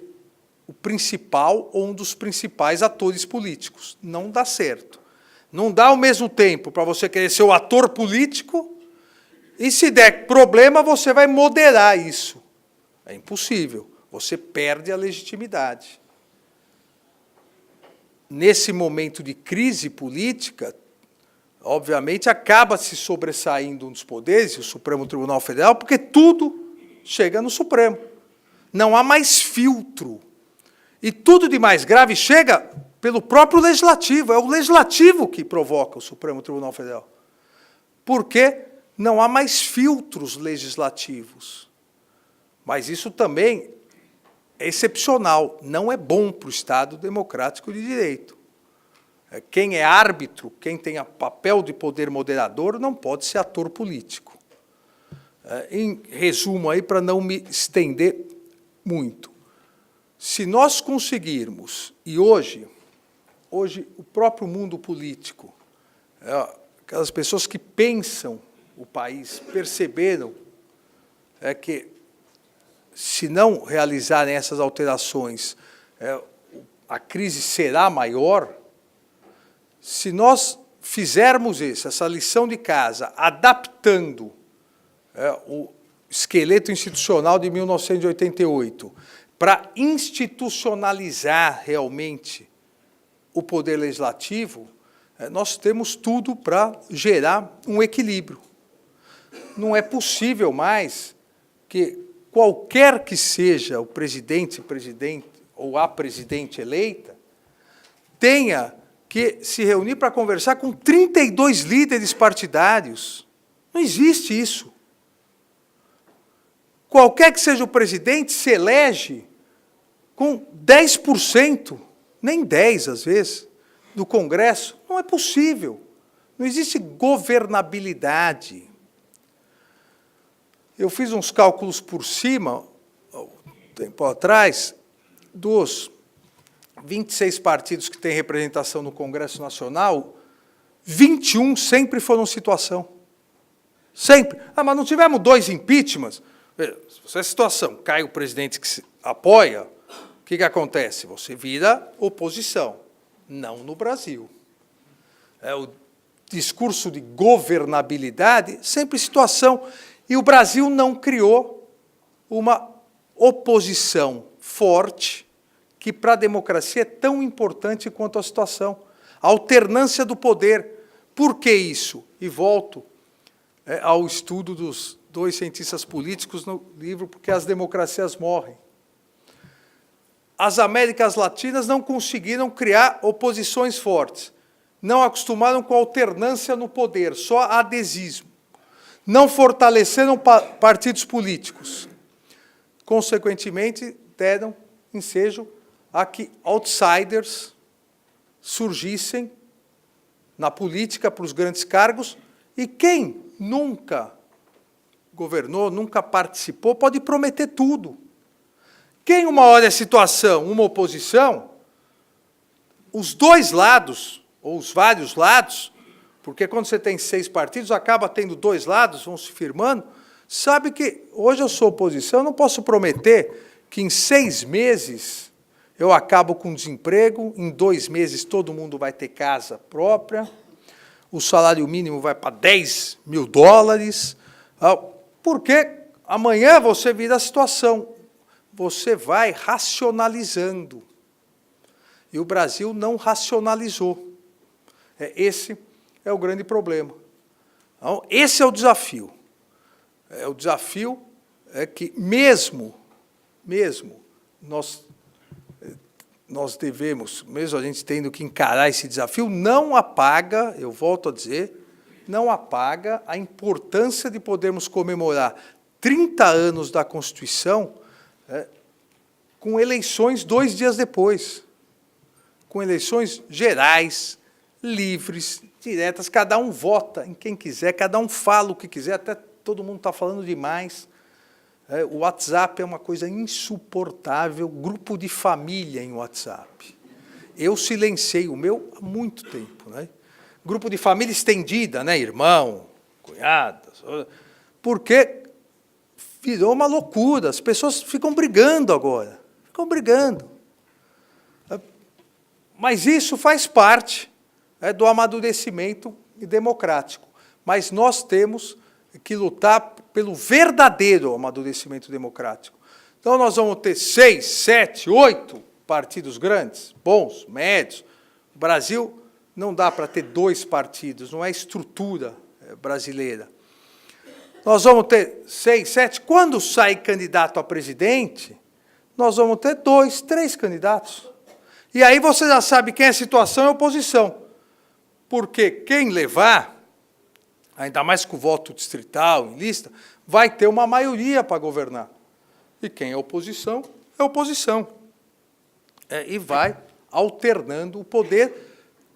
o principal ou um dos principais atores políticos. Não dá certo. Não dá ao mesmo tempo para você querer ser o ator político e, se der problema, você vai moderar isso. É impossível. Você perde a legitimidade. Nesse momento de crise política, obviamente, acaba se sobressaindo um dos poderes, o Supremo Tribunal Federal, porque tudo chega no Supremo. Não há mais filtro. E tudo de mais grave chega pelo próprio Legislativo. É o Legislativo que provoca o Supremo Tribunal Federal. Porque não há mais filtros legislativos. Mas isso também é excepcional, não é bom para o Estado democrático de direito. Quem é árbitro, quem tem papel de poder moderador, não pode ser ator político. Em resumo, aí, para não me estender muito, se nós conseguirmos, e hoje o próprio mundo político, aquelas pessoas que pensam o país, perceberam que, se não realizarem essas alterações, a crise será maior. Se nós fizermos essa lição de casa, adaptando o esqueleto institucional de 1988 para institucionalizar realmente o poder legislativo, nós temos tudo para gerar um equilíbrio. Não é possível mais que qualquer que seja o presidente ou a presidente eleita, tenha que se reunir para conversar com 32 líderes partidários. Não existe isso. Qualquer que seja o presidente se elege com 10%, nem 10% às vezes, do Congresso. Não é possível. Não existe governabilidade. Eu fiz uns cálculos por cima, tempo atrás, dos 26 partidos que têm representação no Congresso Nacional, 21 sempre foram situação. Sempre. Mas não tivemos 2 impeachments? Se é situação, cai o presidente que se apoia, o que acontece? Você vira oposição. Não no Brasil. O discurso de governabilidade, sempre situação. E o Brasil não criou uma oposição forte, que para a democracia é tão importante quanto a situação. A alternância do poder. Por que isso? E volto ao estudo dos 2 cientistas políticos no livro Porque as Democracias Morrem. As Américas Latinas não conseguiram criar oposições fortes. Não acostumaram com alternância no poder, só adesismo. Não fortaleceram partidos políticos. Consequentemente, deram ensejo a que outsiders surgissem na política para os grandes cargos, e quem nunca governou, nunca participou, pode prometer tudo. Quem uma hora é situação, uma oposição, os 2 lados, ou os vários lados, porque quando você tem 6 partidos, acaba tendo 2 lados, vão se firmando, sabe que hoje eu sou oposição, eu não posso prometer que em 6 meses eu acabo com desemprego, em 2 meses todo mundo vai ter casa própria, o salário mínimo vai para $10 mil, porque amanhã você vira a situação, você vai racionalizando. E o Brasil não racionalizou. Esse é o grande problema. Então, esse é o desafio. O desafio é que, mesmo nós devemos, mesmo a gente tendo que encarar esse desafio, não apaga, eu volto a dizer, não apaga a importância de podermos comemorar 30 anos da Constituição com eleições 2 dias depois, com eleições gerais, livres, diretas, cada um vota em quem quiser, cada um fala o que quiser, até todo mundo está falando demais. O WhatsApp é uma coisa insuportável, grupo de família em WhatsApp. Eu silenciei o meu há muito tempo. Grupo de família estendida, irmão, cunhadas, porque virou uma loucura, as pessoas ficam brigando agora, ficam brigando. Mas isso faz parte do amadurecimento democrático. Mas nós temos que lutar pelo verdadeiro amadurecimento democrático. Então, nós vamos ter 6, 7, 8 partidos grandes, bons, médios. O Brasil não dá para ter 2 partidos, não é estrutura brasileira. Nós vamos ter 6, 7. Quando sai candidato a presidente, nós vamos ter 2, 3 candidatos. E aí você já sabe quem é situação e oposição. Porque quem levar, ainda mais com o voto distrital, em lista, vai ter uma maioria para governar. E quem é oposição, é oposição. E vai alternando o poder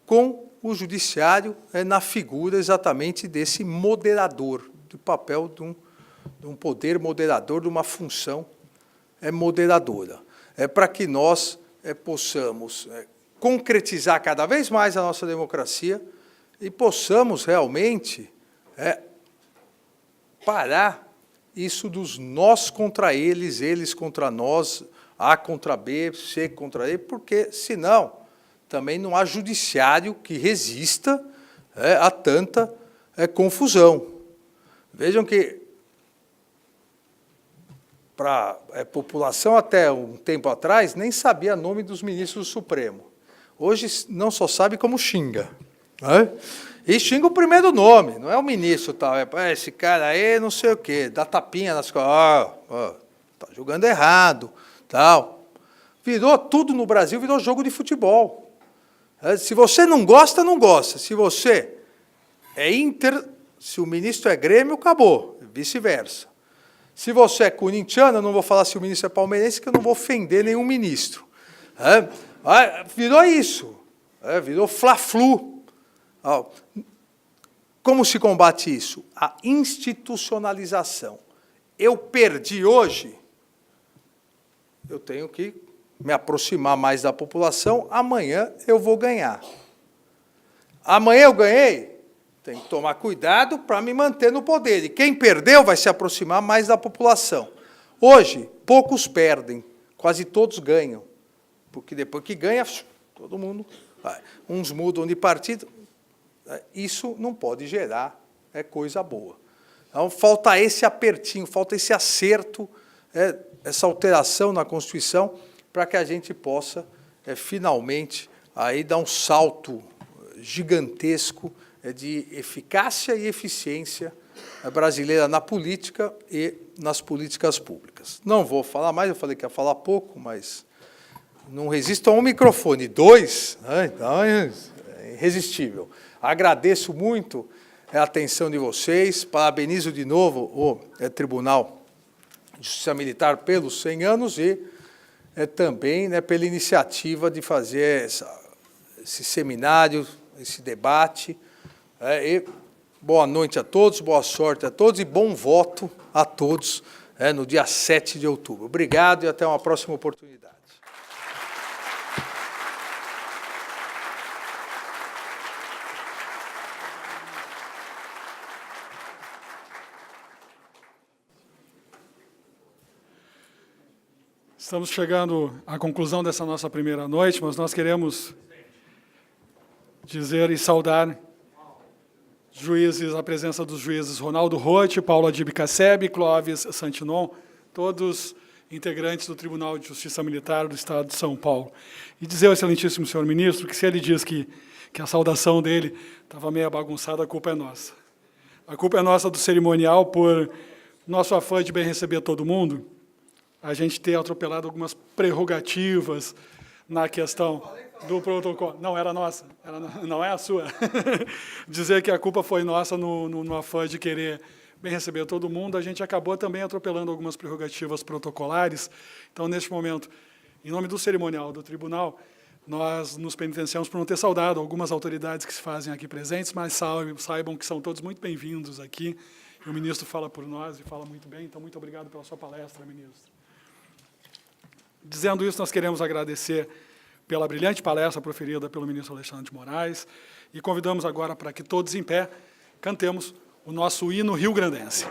com o judiciário na figura exatamente desse moderador, do papel de um poder moderador, de uma função moderadora. Para que nós possamos concretizar cada vez mais a nossa democracia e possamos realmente parar isso dos nós contra eles contra nós, A contra B, C contra E, porque, senão, também não há judiciário que resista a tanta confusão. Vejam que, para a população, até um tempo atrás, nem sabia o nome dos ministros do Supremo. Hoje, não só sabe como xinga. Né? E xinga o primeiro nome, não é o ministro, tal, esse cara aí, não sei o quê, dá tapinha nas costas, está jogando errado, tal. Virou tudo no Brasil, virou jogo de futebol. Se você não gosta, não gosta. Se você é Inter, se o ministro é Grêmio, acabou, vice-versa. Se você é corintiano, eu não vou falar se o ministro é palmeirense, que eu não vou ofender nenhum ministro. Virou isso, virou fla-flu. Como se combate isso? A institucionalização. Eu perdi hoje, eu tenho que me aproximar mais da população, amanhã eu vou ganhar. Amanhã eu ganhei, tenho que tomar cuidado para me manter no poder. E quem perdeu vai se aproximar mais da população. Hoje, poucos perdem, quase todos ganham. Porque depois que ganha, todo mundo vai. Uns mudam de partido. Isso não pode gerar coisa boa. Então, falta esse apertinho, falta esse acerto, essa alteração na Constituição, para que a gente possa, finalmente, aí dar um salto gigantesco de eficácia e eficiência brasileira na política e nas políticas públicas. Não vou falar mais, eu falei que ia falar pouco, mas não resisto a um microfone. 2, então é irresistível. Agradeço muito a atenção de vocês, parabenizo de novo o Tribunal de Justiça Militar pelos 100 anos e também pela iniciativa de fazer esse seminário, esse debate. E boa noite a todos, boa sorte a todos e bom voto a todos no dia 7 de outubro. Obrigado e até uma próxima oportunidade.
Estamos chegando à conclusão dessa nossa primeira noite, mas nós queremos dizer e saudar juízes, a presença dos juízes Ronaldo Rotti, Paulo Adib Casseb, Clóvis Santinon, todos integrantes do Tribunal de Justiça Militar do Estado de São Paulo. E dizer ao excelentíssimo senhor ministro que, se ele diz que a saudação dele estava meio bagunçada, a culpa é nossa. A culpa é nossa do cerimonial por nosso afã de bem receber todo mundo, a gente ter atropelado algumas prerrogativas na questão do protocolo. Não, era nossa, não é a sua. Dizer que a culpa foi nossa no afã de querer bem receber todo mundo, a gente acabou também atropelando algumas prerrogativas protocolares. Então, neste momento, em nome do cerimonial do tribunal, nós nos penitenciamos por não ter saudado algumas autoridades que se fazem aqui presentes, mas saibam que são todos muito bem-vindos aqui. E o ministro fala por nós e fala muito bem, então muito obrigado pela sua palestra, ministro. Dizendo isso, nós queremos agradecer pela brilhante palestra proferida pelo ministro Alexandre de Moraes e convidamos agora para que todos em pé cantemos o nosso hino rio-grandense.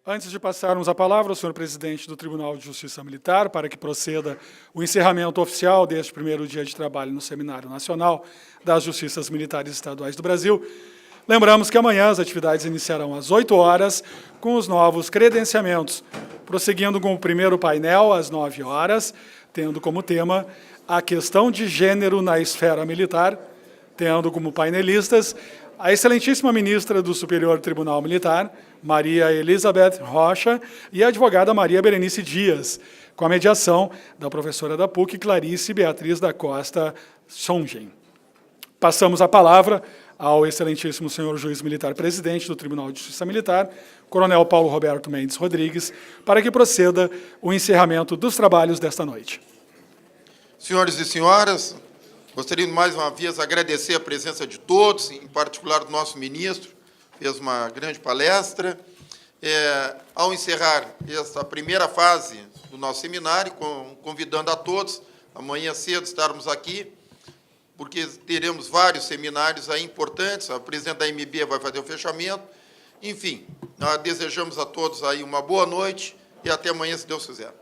Antes de passarmos a palavra ao senhor presidente do Tribunal de Justiça Militar, para que proceda o encerramento oficial deste primeiro dia de trabalho no Seminário Nacional das Justiças Militares Estaduais do Brasil, lembramos que amanhã as atividades iniciarão às 8 horas com os novos credenciamentos, prosseguindo com o primeiro painel às 9 horas, tendo como tema a questão de gênero na esfera militar, tendo como painelistas a excelentíssima ministra do Superior Tribunal Militar, Maria Elizabeth Rocha, e a advogada Maria Berenice Dias, com a mediação da professora da PUC, Clarice Beatriz da Costa Songen. Passamos a palavra ao excelentíssimo senhor juiz militar presidente do Tribunal de Justiça Militar, coronel Paulo Roberto Mendes Rodrigues, para que proceda o encerramento dos trabalhos desta noite.
Senhores e senhoras, gostaria mais uma vez de agradecer a presença de todos, em particular do nosso ministro, fez uma grande palestra. Ao encerrar esta primeira fase do nosso seminário, convidando a todos, amanhã cedo estarmos aqui, porque teremos vários seminários aí importantes, a presidente da MB vai fazer o fechamento. Enfim, nós desejamos a todos aí uma boa noite e até amanhã, se Deus quiser.